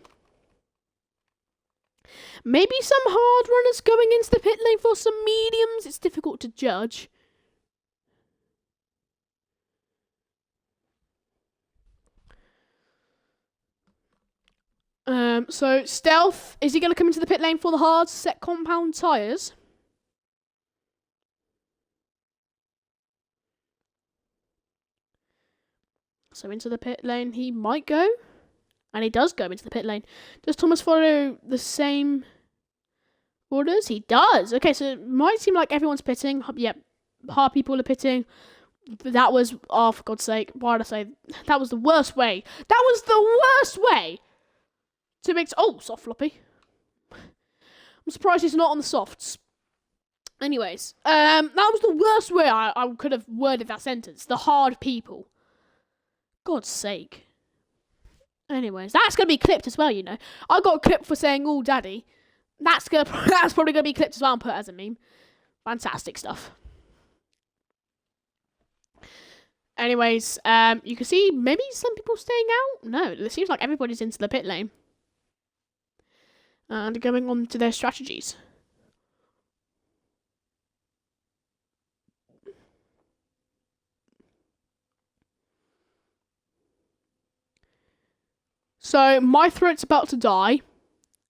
Maybe some hard runners going into the pit lane for some mediums. It's difficult to judge. So Stealth, is he going to come into the pit lane for the hards, set compound tyres? So into the pit lane he might go. And he does go into the pit lane. Does Thomas follow the same orders? He does. Okay, so it might seem like everyone's pitting. Yep, hard people are pitting. That was, oh, for God's sake, why did I say, that was the worst way. That was the worst way to make, oh, soft floppy. I'm surprised he's not on the softs. Anyways, that was the worst way I could have worded that sentence. The hard people. God's sake. Anyways, that's going to be clipped as well, you know. I got clipped for saying, oh, daddy. That's probably going to be clipped as well and put as a meme. Fantastic stuff. Anyways, you can see maybe some people staying out. No, it seems like everybody's into the pit lane. And going on to their strategies. So, my throat's about to die.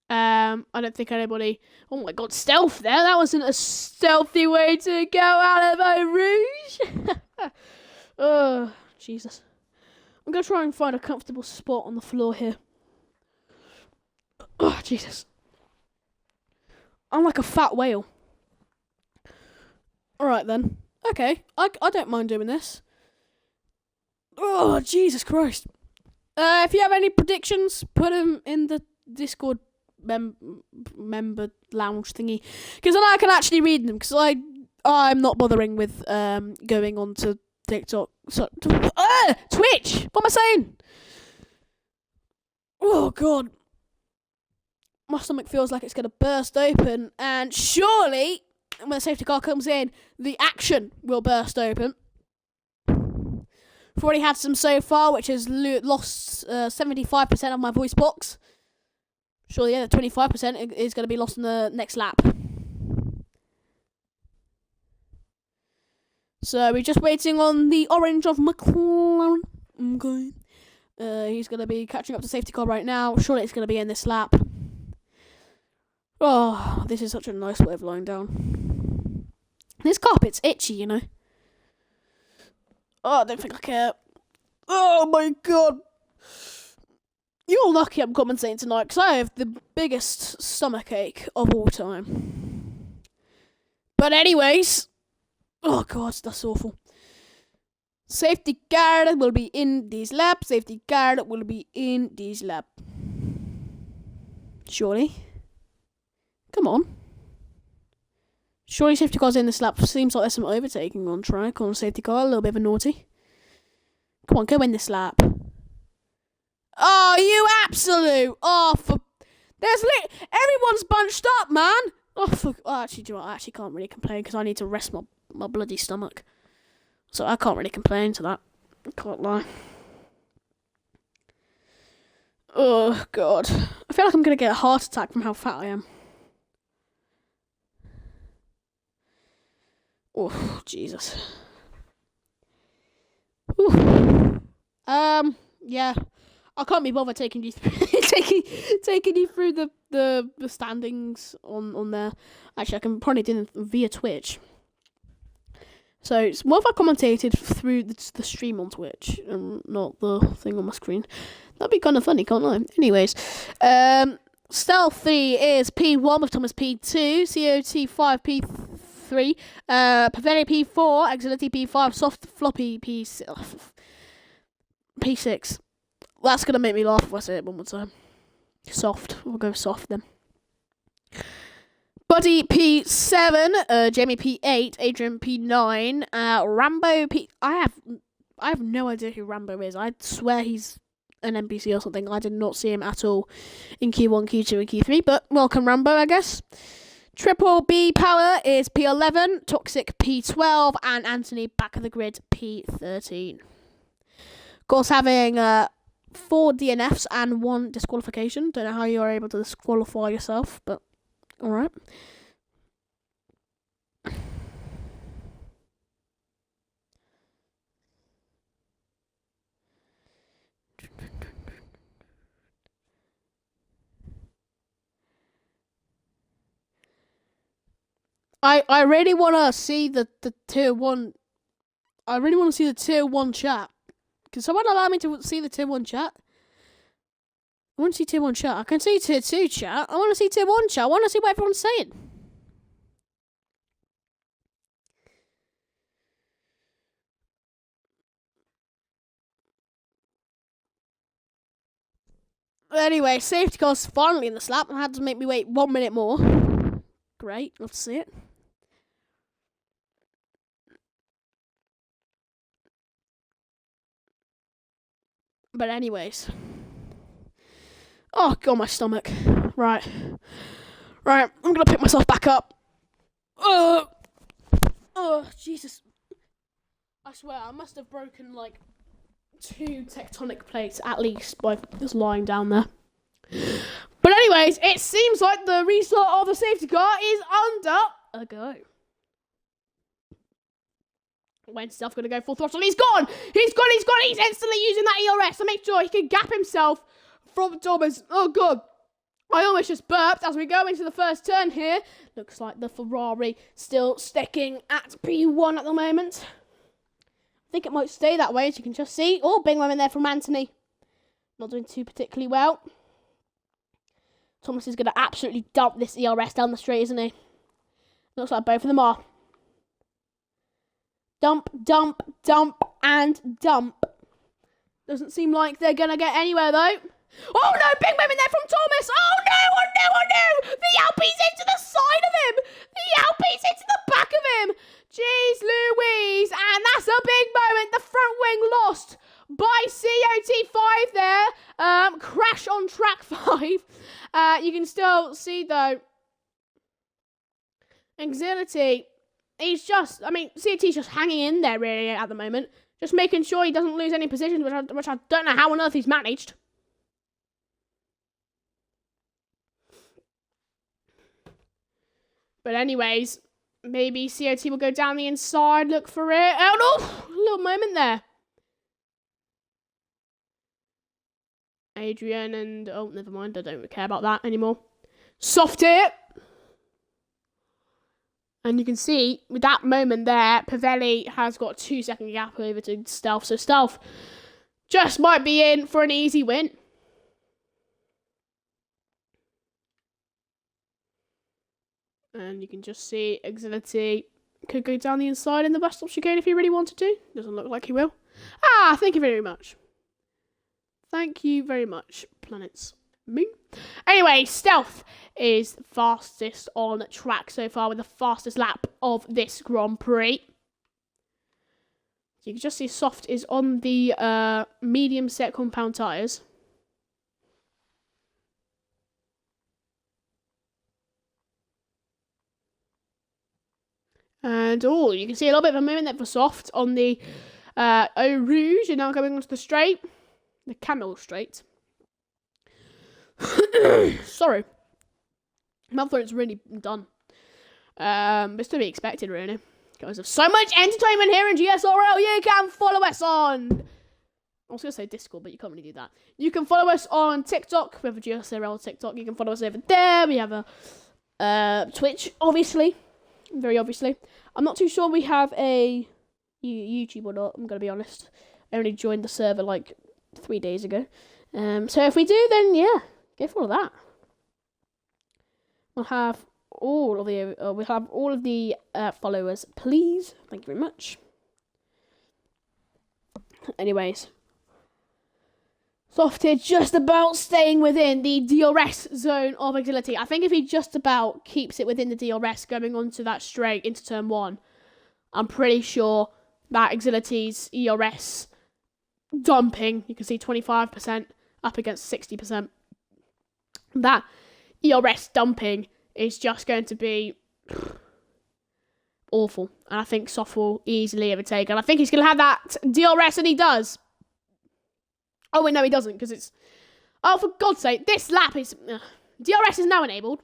I don't think anybody... Oh my god, stealth there. That wasn't a stealthy way to go out of a rouge. Oh, Jesus. I'm going to try and find a comfortable spot on the floor here. Oh, Jesus. I'm like a fat whale. Alright then. Okay, I don't mind doing this. Oh, Jesus Christ. If you have any predictions, put them in the Discord member lounge thingy. Because then I can actually read them. Because I'm not bothering with going on to TikTok. So, Twitch! What am I saying? Oh, God. My stomach feels like it's going to burst open. And surely, when the safety car comes in, the action will burst open. I've already had some so far, which has lost 75% of my voice box. Surely, yeah, the 25% is going to be lost in the next lap. So, we're just waiting on the orange of McLaren. Okay. He's going to be catching up to safety car right now. Surely it's going to be in this lap. Oh, this is such a nice way of lying down. This carpet's itchy, you know. Oh, I don't think I care. Oh my god. You're lucky I'm commentating tonight, because I have the biggest stomachache of all time. But anyways. Oh god, that's awful. Safety guard will be in this lap. Safety guard will be in this lap. Surely. Come on. Surely safety car's in this lap. Seems like there's some overtaking on track on safety car. A little bit of a naughty. Come on, go in this lap. Oh, you absolute. Oh, for... Everyone's bunched up, man. Actually, do you know what? I actually can't really complain because I need to rest my bloody stomach. So I can't really complain to that. I can't lie. Oh, God. I feel like I'm going to get a heart attack from how fat I am. Oh, Jesus. Whew. Yeah. I can't be bothered taking you taking you through the standings on there. Actually, I can probably do it via Twitch. So, what if I commentated through the stream on Twitch and not the thing on my screen? That'd be kind of funny, can't I? Anyways, Stealthy is P1 with Thomas P2, COT5 P3, Paveni P4, Exility P5, Soft Floppy P6. That's gonna make me laugh if I say it one more time. Soft. We'll go soft then. Buddy P7, Jamie P8, Adrian P9, Rambo P... I have no idea who Rambo is. I swear he's an NPC or something. I did not see him at all in Q1, Q2, and Q3. But welcome, Rambo, I guess. Triple B Power is P11, Toxic P12, and Anthony back of the grid P13. Of course, having 4 DNFs and 1 disqualification. Don't know how you are able to disqualify yourself, but alright. I really want to see the tier 1. I really want to see the tier 1 chat. Can someone allow me to see the tier 1 chat? I want to see tier 1 chat. I can see tier 2 chat. I want to see tier 1 chat. I want to see what everyone's saying. Anyway, safety car's finally in the slap and had to make me wait 1 minute more. Great, love to see it. But anyways. Oh, God, my stomach. Right, I'm going to pick myself back up. Oh, Jesus. I swear, I must have broken, like, 2 tectonic plates at least by just lying down there. But anyways, it seems like the restart of the safety car is under a go. When Stealth going to go full throttle? He's gone! He's instantly using that ERS to make sure he can gap himself from Thomas. Oh, God. I almost just burped as we go into the first turn here. Looks like the Ferrari still sticking at P1 at the moment. I think it might stay that way, as you can just see. Oh, big moment there from Anthony. Not doing too particularly well. Thomas is going to absolutely dump this ERS down the straight, isn't he? Looks like both of them are. Dump, dump, dump, and dump. Doesn't seem like they're going to get anywhere, though. Oh, no, big moment there from Thomas. Oh, no, oh, no, oh, no. The Alpine's into the side of him. The Alpine's into the back of him. Jeez Louise. And that's a big moment. The front wing lost by COT5 there. Crash on track 5. You can still see, though, Exility. He's just, COT's just hanging in there, really, at the moment. Just making sure he doesn't lose any positions, which I don't know how on earth he's managed. But anyways, maybe COT will go down the inside, look for it. Oh, no! A little moment there. Adrian and... Oh, never mind. I don't really care about that anymore. Soft it! And you can see, with that moment there, Pavelli has got a 2-second gap over to Stealth. So Stealth just might be in for an easy win. And you can just see Exility could go down the inside in the bus stop chicane if he really wanted to. Doesn't look like he will. Ah, thank you very much. Thank you very much, Planets Moon. Anyway, Stealth is fastest on track so far with the fastest lap of this Grand Prix. You can just see Soft is on the medium set compound tyres. And, oh, you can see a little bit of a movement there for Soft on the Eau Rouge. And now going onto the straight. The Camel straight. Sorry. My throat's really done. But it's to be expected, really. Guys, there's so much entertainment here in GSRL. You can follow us on... I was going to say Discord, but you can't really do that. You can follow us on TikTok. We have a GSRL TikTok. You can follow us over there. We have a Twitch, obviously. Very obviously. I'm not too sure we have a YouTube or not, I'm going to be honest. I only joined the server like 3 days ago. So if we do, then yeah, go for all of that. We'll have all of the followers, please. Thank you very much. Anyways. Soft here just about staying within the DRS zone of Exility. I think if he just about keeps it within the DRS going onto that straight into turn 1, I'm pretty sure that Exility's ERS dumping. You can see 25% up against 60%. That ERS dumping is just going to be awful. And I think Soft will easily overtake. And I think he's going to have that DRS, and he does. Oh, wait, no, he doesn't, because it's... Oh, for God's sake, this lap is... DRS is now enabled.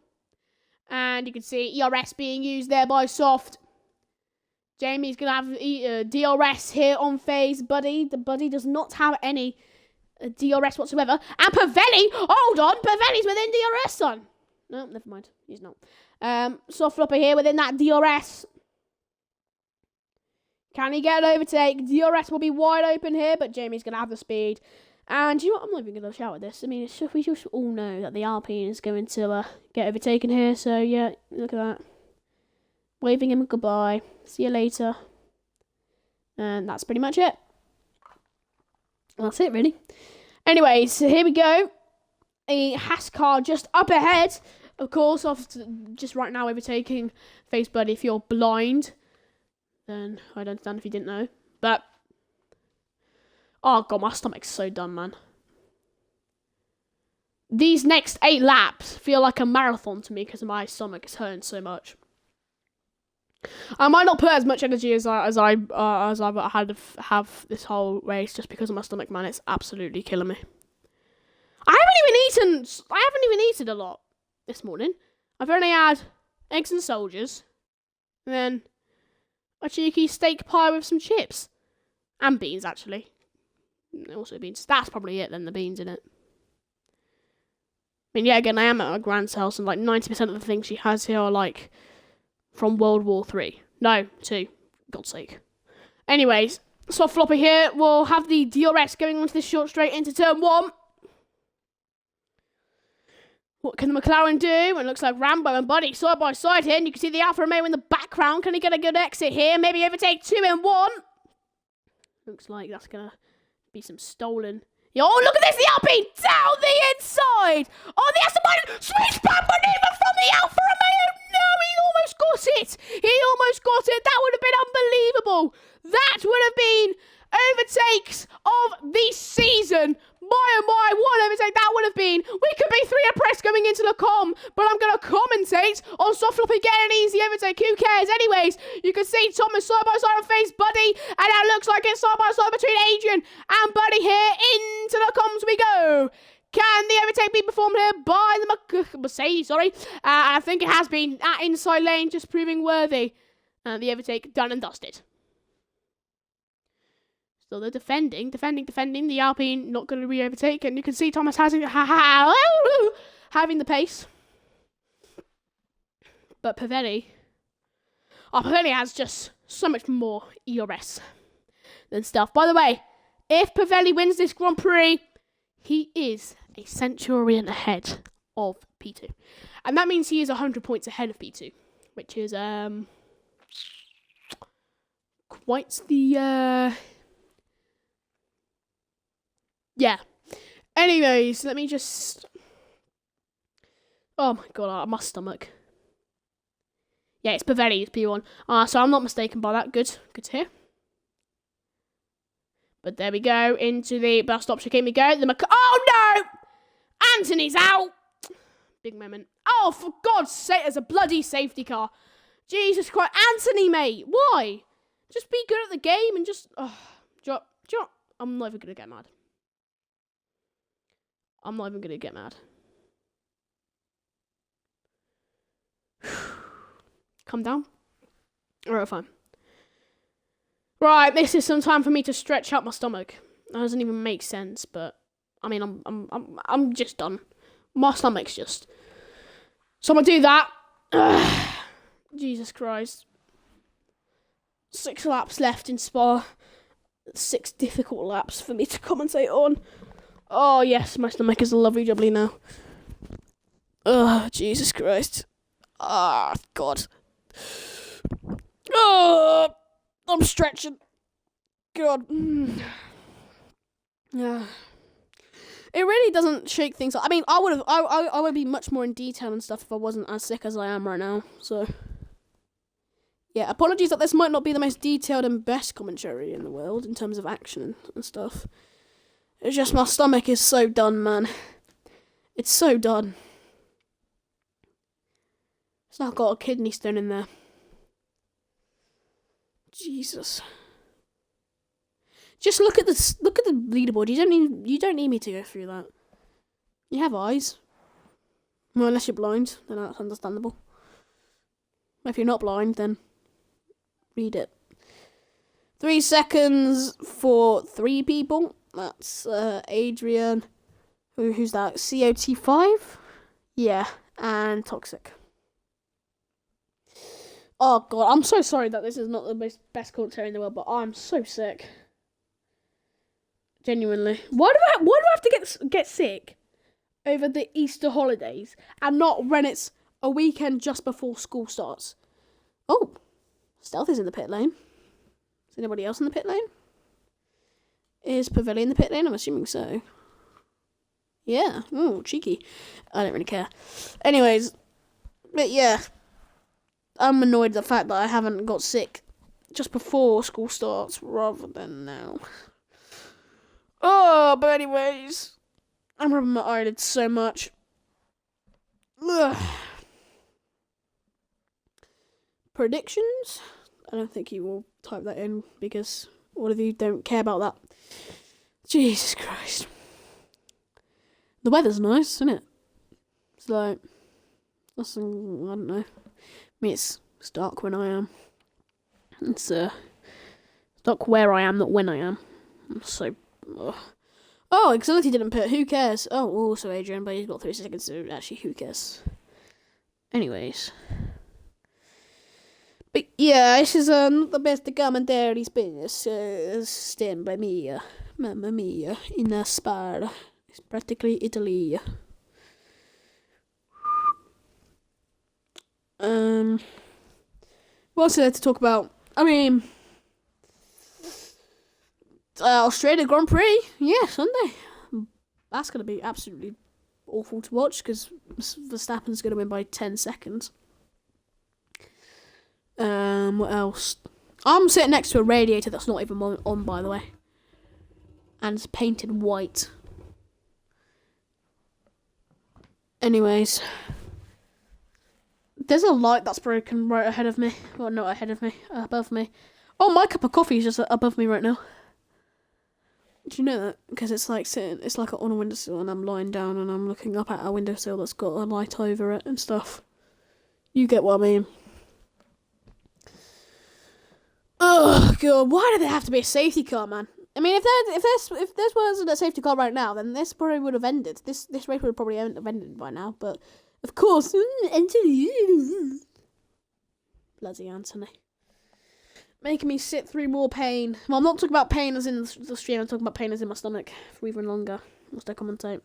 And you can see ERS being used there by Soft. Jamie's going to have DRS here on FaZe Buddy. The Buddy does not have any DRS whatsoever. And Pavelli, hold on, Pavelli's within DRS, son. No, never mind, he's not. Soft Flopper here within that DRS. Can he get an overtake? DRS will be wide open here, but Jamie's going to have the speed. And you know what? I'm not even going to shout at this. I mean, we just all know that the Alpine is going to get overtaken here. So, yeah, look at that. Waving him goodbye. See you later. And that's pretty much it. That's it, really. Anyways, so here we go. A Haas car just up ahead. Of course, just right now overtaking FaZe Buddy. If you're blind, then I don't understand if you didn't know. But, oh god, my stomach's so done, man. These next 8 laps feel like a marathon to me because my stomach is hurting so much. I might not put as much energy as I've had to have this whole race just because of my stomach, man. It's absolutely killing me. I haven't even eaten a lot this morning. I've only had eggs and soldiers, and then a cheeky steak pie with some chips and beans, actually. Also beans. That's probably it. Then the beans in it. I mean, yeah. Again, I am at my grand's house, and like 90% of the things she has here are like from World War 3. No, 2. God's sake. Anyways, Soft Flopper here will have the DRS going onto this short straight into turn 1. What can the McLaren do? It looks like Rambo and Buddy side by side here, and you can see the Alfa Romeo in the background. Can he get a good exit here? Maybe overtake 2 in 1. Looks like that's going to be some stolen. Oh, look at this! The Alpine down the inside! Oh, the Aston Martin switch back maneuver from the Alfa Romeo! No, he almost got it! He almost got it! That would have been unbelievable! That would have been overtakes of the season! My oh my, what overtake that would have been! We could be 3 abreast going into the com, but I'm going to commentate on Soft Flopper getting an easy overtake. Who cares? Anyways, you can see Thomas side by side on FaZe Buddy, and that looks like it's side by side between Adrian and Buddy here. Into the comms we go. Can the overtake be performed here by the Mercedes, sorry. I think it has been at inside lane, just proving worthy. The overtake done and dusted. So they're defending. The Alpine not going to re-overtake. And you can see Thomas having the pace. But Pavelli has just so much more ERS than stuff. By the way, if Pavelli wins this Grand Prix, he is a centurion ahead of P2. And that means he is 100 points ahead of P2. Which is quite the... Yeah. Anyways, let me just... Oh my god, my stomach. Yeah, it's Pavelli, it's P1. So I'm not mistaken by that. Good to hear. But there we go, into the bus stop chicane we go. Oh no! Anthony's out! Big moment. Oh, for God's sake, there's a bloody safety car. Jesus Christ. Anthony, mate, why? Just be good at the game and just... Oh, do you know, I'm not even going to get mad. I'm not even going to get mad. Calm down. Alright, fine. Right, this is some time for me to stretch out my stomach. That doesn't even make sense, but I mean, I'm just done. My stomach's just. So I'm gonna do that. Jesus Christ. 6 laps left in Spa. 6 difficult laps for me to commentate on. Oh, yes, my stomach is lovely jubbly now. Oh, Jesus Christ. Ah, God. Oh, I'm stretching. God. Yeah. It really doesn't shake things up. I mean, I would be much more in detail and stuff if I wasn't as sick as I am right now. So, yeah, apologies that this might not be the most detailed and best commentary in the world in terms of action and stuff. It's just my stomach is so done, man. It's so done. It's not got a kidney stone in there. Jesus. Just look at the leaderboard. You don't need me to go through that. You have eyes. Well, unless you're blind, then that's understandable. If you're not blind, then read it. 3 seconds for 3 people. That's Adrian. Who's that? COT5? Yeah, and Toxic. Oh god, I'm so sorry that this is not the best commentary in the world, but I'm so sick. Genuinely. Why do I have to get sick over the Easter holidays and not when it's a weekend just before school starts? Oh, Stealth is in the pit lane. Is anybody else in the pit lane? Is Pavelli in the pit lane? I'm assuming so. Yeah. Ooh, cheeky. I don't really care. Anyways, but yeah. I'm annoyed at the fact that I haven't got sick just before school starts rather than now. Oh, but anyways, I'm rubbing my eyelids so much. Ugh. Predictions? I don't think you will type that in because all of you don't care about that. Jesus Christ. The weather's nice, isn't it? It's like, I don't know. I mean, it's dark when I am. It's dark where I am, not when I am. I'm so... Ugh. Oh, Exility didn't put. Who cares? Oh, also Adrian, but he's got 3 seconds, so actually, who cares? Anyways. But yeah, this is not the best commentary's business. Stand by me, Mamma Mia, in a Spa. It's practically Italy. What's there to talk about? I mean, Australia Grand Prix, yeah, Sunday. That's going to be absolutely awful to watch because Verstappen's going to win by 10 seconds. What else? I'm sitting next to a radiator that's not even on, by the way. And it's painted white. Anyways. There's a light that's broken right ahead of me. Well, not ahead of me, above me. Oh, my cup of coffee is just above me right now. Do you know that? Because it's like on a windowsill and I'm lying down and I'm looking up at a windowsill that's got a light over it and stuff. You get what I mean. Ugh, God, why do there have to be a safety car, man? I mean, if there wasn't a safety car right now, then this probably would have ended. This race would have probably have ended by now, but of course, Anthony. Bloody Anthony. Making me sit through more pain. Well, I'm not talking about pain as in the stream, I'm talking about pain as in my stomach for even longer. Whilst I commentate.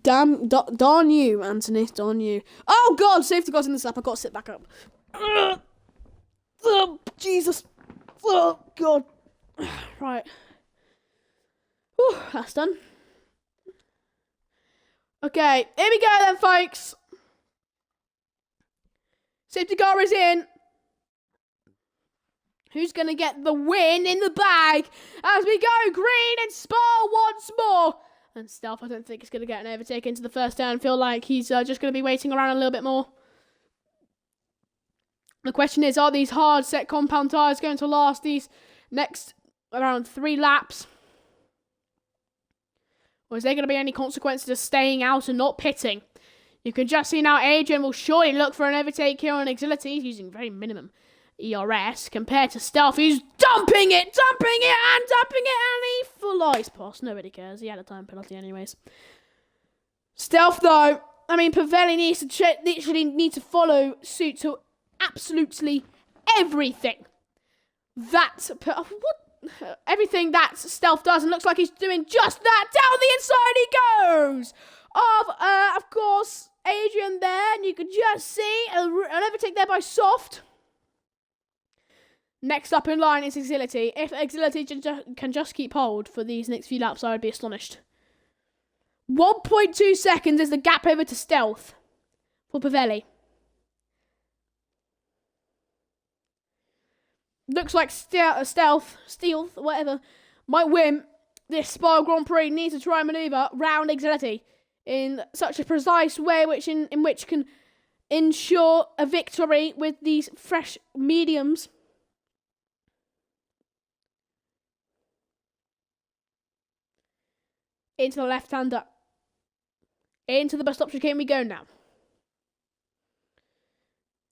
Darn you, Anthony. Darn you. Oh, God, safety car's in this lap. I've got to sit back up. Oh, Jesus. Oh, God. Right. Whew, that's done. Okay, here we go then, folks. Safety car is in. Who's going to get the win in the bag as we go green and Spa once more? And Stealth, I don't think he's going to get an overtake into the first turn. Feel like he's just going to be waiting around a little bit more. The question is, are these hard set compound tyres going to last these next around 3 laps? Or is there going to be any consequences of staying out and not pitting? You can just see now Adrian will surely look for an overtake here on Exility. He's using very minimum ERS compared to Stealth, who's dumping it, and he full ice pass. Nobody cares. He had a time penalty anyways. Stealth, though, I mean, Pavelli needs to literally need to follow suit to absolutely everything. Everything that Stealth does, and looks like he's doing just that. Down the inside he goes. Of course, Adrian there, and you can just see an overtake there by Soft. Next up in line is Exility. If Exility can just keep hold for these next few laps, I would be astonished. 1.2 seconds is the gap over to Stealth for Pavelli. looks like stealth, whatever, might win this Spa Grand Prix. Needs to try and manoeuvre round Xfinity in such a precise way which can ensure a victory with these fresh mediums. Into the left-hander. Into the bus stop chicane we go now.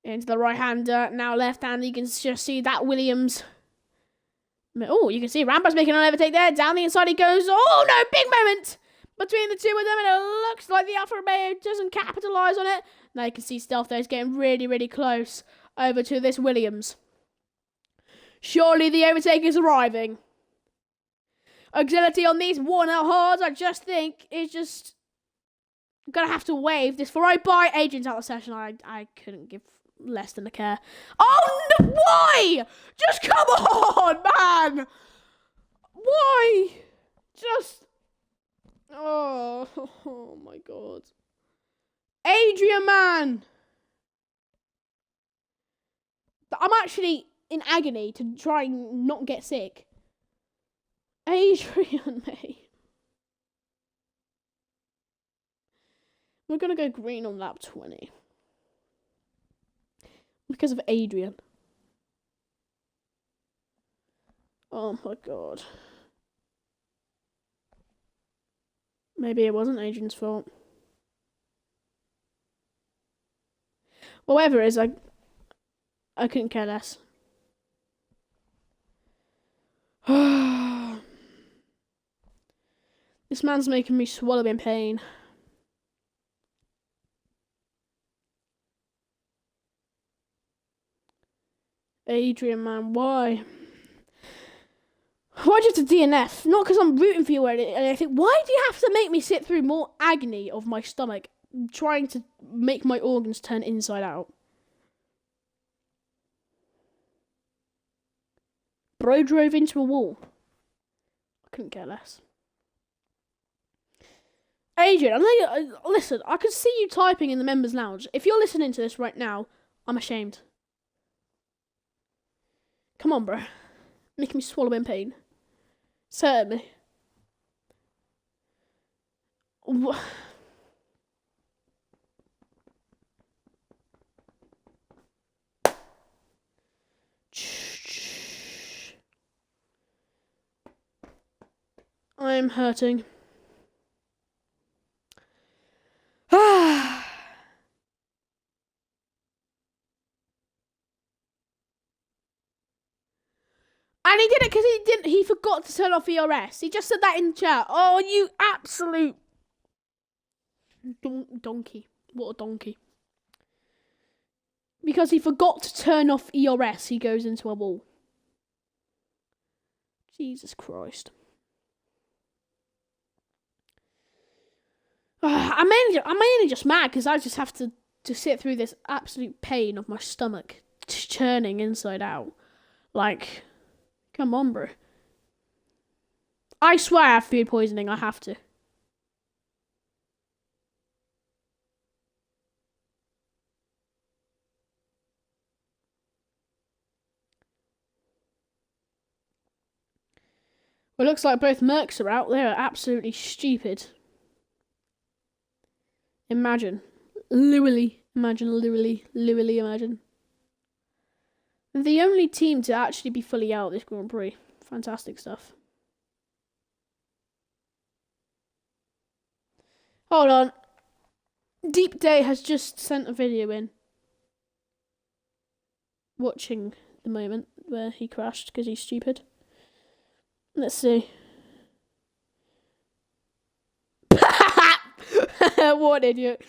Into the right-hander. Now left-hander. You can just see that Williams. Oh, you can see Rambo's making an overtake there. Down the inside he goes. Oh, no, big moment between the two of them. And it looks like the Alfa Romeo doesn't capitalise on it. Now you can see Stealth there is getting really, really close over to this Williams. Surely the overtake is arriving. Agility on these worn-out hards, I just think, is just gonna have to wave this Ferrari by. Adrian's out of the session. I couldn't give less than a care. Oh, no, why? Just come on, man. Why? Just. Oh my God. Adrian, man. I'm actually in agony to try and not get sick. Adrian, mate. We're going to go green on lap 20. Because of Adrian. Oh my God. Maybe it wasn't Adrian's fault. Whatever it is, I couldn't care less. This man's making me swallow in pain. Adrian, man, why? Why just a DNF? Not because I'm rooting for you or anything. Why do you have to make me sit through more agony of my stomach trying to make my organs turn inside out? Bro drove into a wall. I couldn't care less. Adrian, listen, I can see you typing in the members' lounge. If you're listening to this right now, I'm ashamed. Come on, bro. Making me swallow in pain. Certainly. I'm hurting. And he did it because he forgot to turn off ERS. He just said that in chat. Oh, you absolute donkey. What a donkey. Because he forgot to turn off ERS, he goes into a wall. Jesus Christ. I'm mainly just mad because I just have to sit through this absolute pain of my stomach churning inside out. Like, come on, bro. I swear I have food poisoning. I have to. Well, it looks like both Mercs are out. They're absolutely stupid. Imagine. Literally. Imagine. The only team to actually be fully out this Grand Prix. Fantastic stuff. Hold on. Deep Day has just sent a video in. Watching the moment where he crashed because he's stupid. Let's see. What an idiot.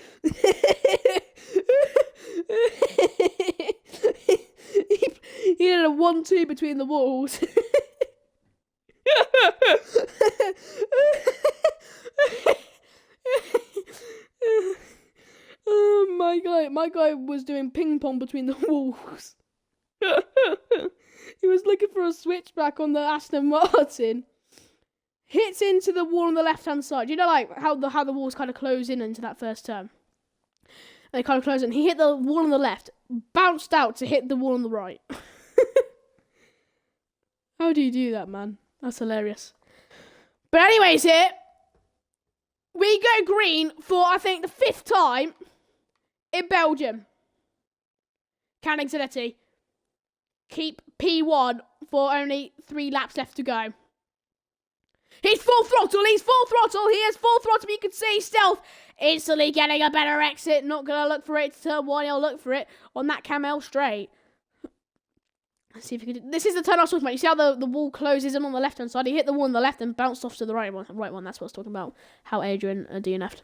He did a 1-2 between the walls. Oh my guy was doing ping pong between the walls. He was looking for a switchback on the Aston Martin. Hits into the wall on the left hand side. You know, like how the walls kind of close in into that first turn. And they kind of close in. He hit the wall on the left, bounced out to hit the wall on the right. How do you do that, man? That's hilarious. But anyways, here we go green for, I think, the 5th time in Belgium. Koenig Zanetti. Keep P1 for only 3 laps left to go. He's full throttle. He is full throttle. But you can see Stealth instantly getting a better exit. Not going to look for it to turn 1. He'll look for it on that Camel straight. Let's see if we can do... This is the turn I was talking about. You see how the wall closes in on the left-hand side? He hit the wall on the left and bounced off to the right one. That's what I was talking about. How Adrian DNF'd.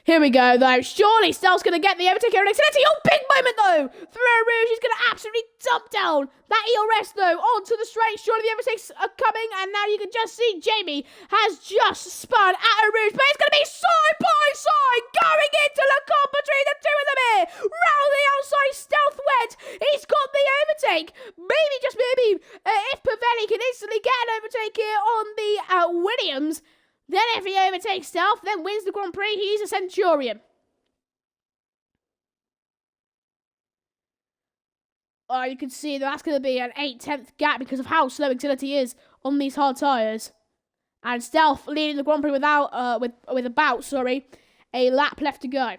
Here we go, though. Surely Stealth's going to get the overtake here. Oh, big moment, though. Ferrari Rouge is going to absolutely dump down that ERS, though, onto the straight. Surely the overtakes are coming, and now you can just see Jamie has just spun at a Rouge, but it's going to be side by side going into the car between the two of them here. Round the outside, Stealth went. He's got the overtake. Maybe, just maybe, if Pavelli can instantly get an overtake here on the Williams, then if he overtakes Stealth, then wins the Grand Prix, he's a Centurion. Oh, you can see that's going to be an 8/10 gap because of how slow Xfinity is on these hard tyres. And Stealth leading the Grand Prix with about a lap left to go.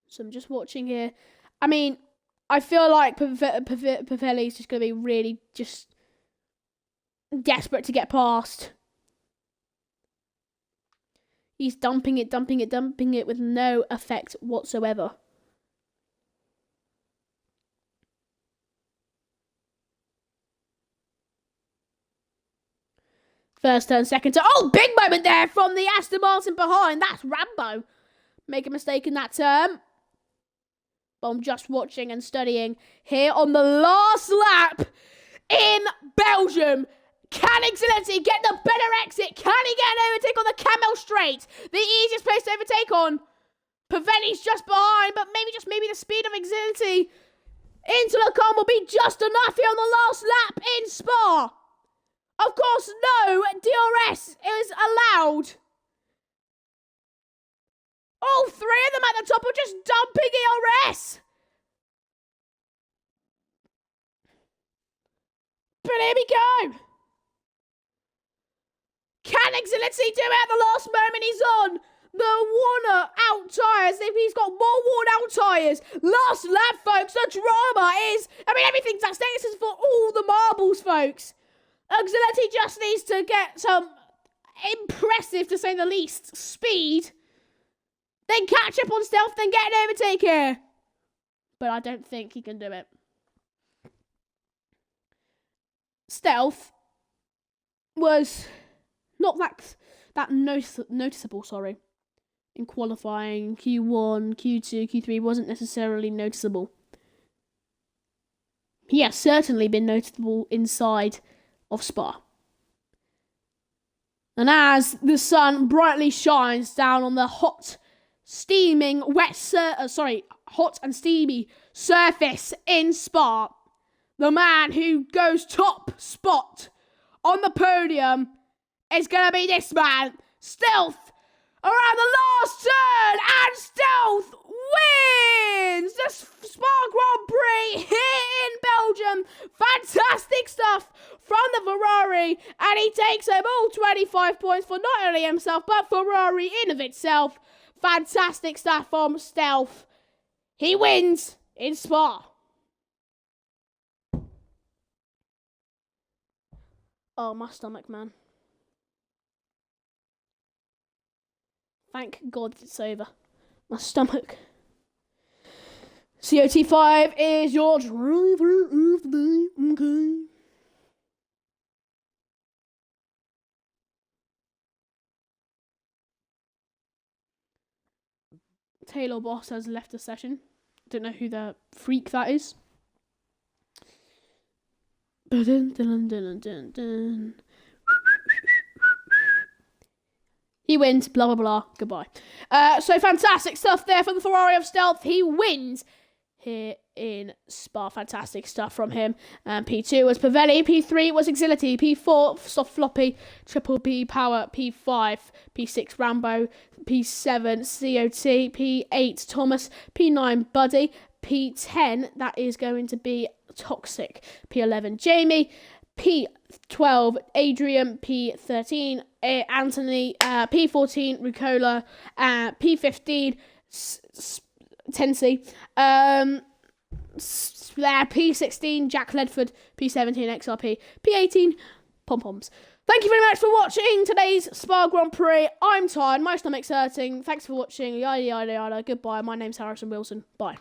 So I'm just watching here. I mean, I feel like Pavelli is just going to be really just desperate to get past. He's dumping it with no effect whatsoever. First turn, second turn. Oh, big moment there from the Aston Martin behind. That's Rambo. Make a mistake in that turn. But I'm just watching and studying here on the last lap in Belgium. Can Xfinity get the better exit? Can he get an overtake on the Camel straight? The easiest place to overtake on. Pavelli's just behind, but maybe the speed of Xfinity into Le Mans will be just enough here on the last lap in Spa. Of course, no DRS is allowed. All 3 of them at the top are just dumping ERS. But here we go. Can Xfinity do it at the last moment? He's on the worn out tyres. He's got more worn out tyres. Last lap, folks. The drama is, everything's at stake. This is for all the marbles, folks. Xfinity just needs to get some impressive, to say the least, speed. Then catch up on Stealth, then get an overtake here. But I don't think he can do it. Stealth was not that noticeable, in qualifying. Q1, Q2, Q3 wasn't necessarily noticeable. He has certainly been noticeable inside of Spa. And as the sun brightly shines down on the hot and steamy surface in Spa, the man who goes top spot on the podium is going to be this man, Stealth, around the last turn, and Stealth wins the Spa Grand Prix here in Belgium. Fantastic stuff from the Ferrari, and he takes home all 25 points for not only himself, but Ferrari in of itself. Fantastic stuff from Stealth. He wins in Spa. Oh, my stomach, man. Thank God it's over. My stomach. COT5 is your driver of the day. Okay. Taylor Boss has left the session. Don't know who the freak that is. He wins, blah, blah, blah. Goodbye. So fantastic stuff there from the Ferrari of Stealth. He wins here in Spa. Fantastic stuff from him. P2 was Pavelli. P3 was Exility. P4 Soft Floppy. Triple B Power. P5 P6 Rambo. P7 COT. P8 Thomas. P9 Buddy. P10 that is going to be Toxic. P11 Jamie. P12 Adrian. P13 Anthony. P14 Ricola. P15 Tensey. P16 Jack Ledford. P17 XRP. P18 Pom Poms. Thank you very much for watching today's Spa Grand Prix. I'm tired, my stomach's hurting. Thanks for watching. Yada yada yada. Goodbye. My name's Harrison Wilson. Bye.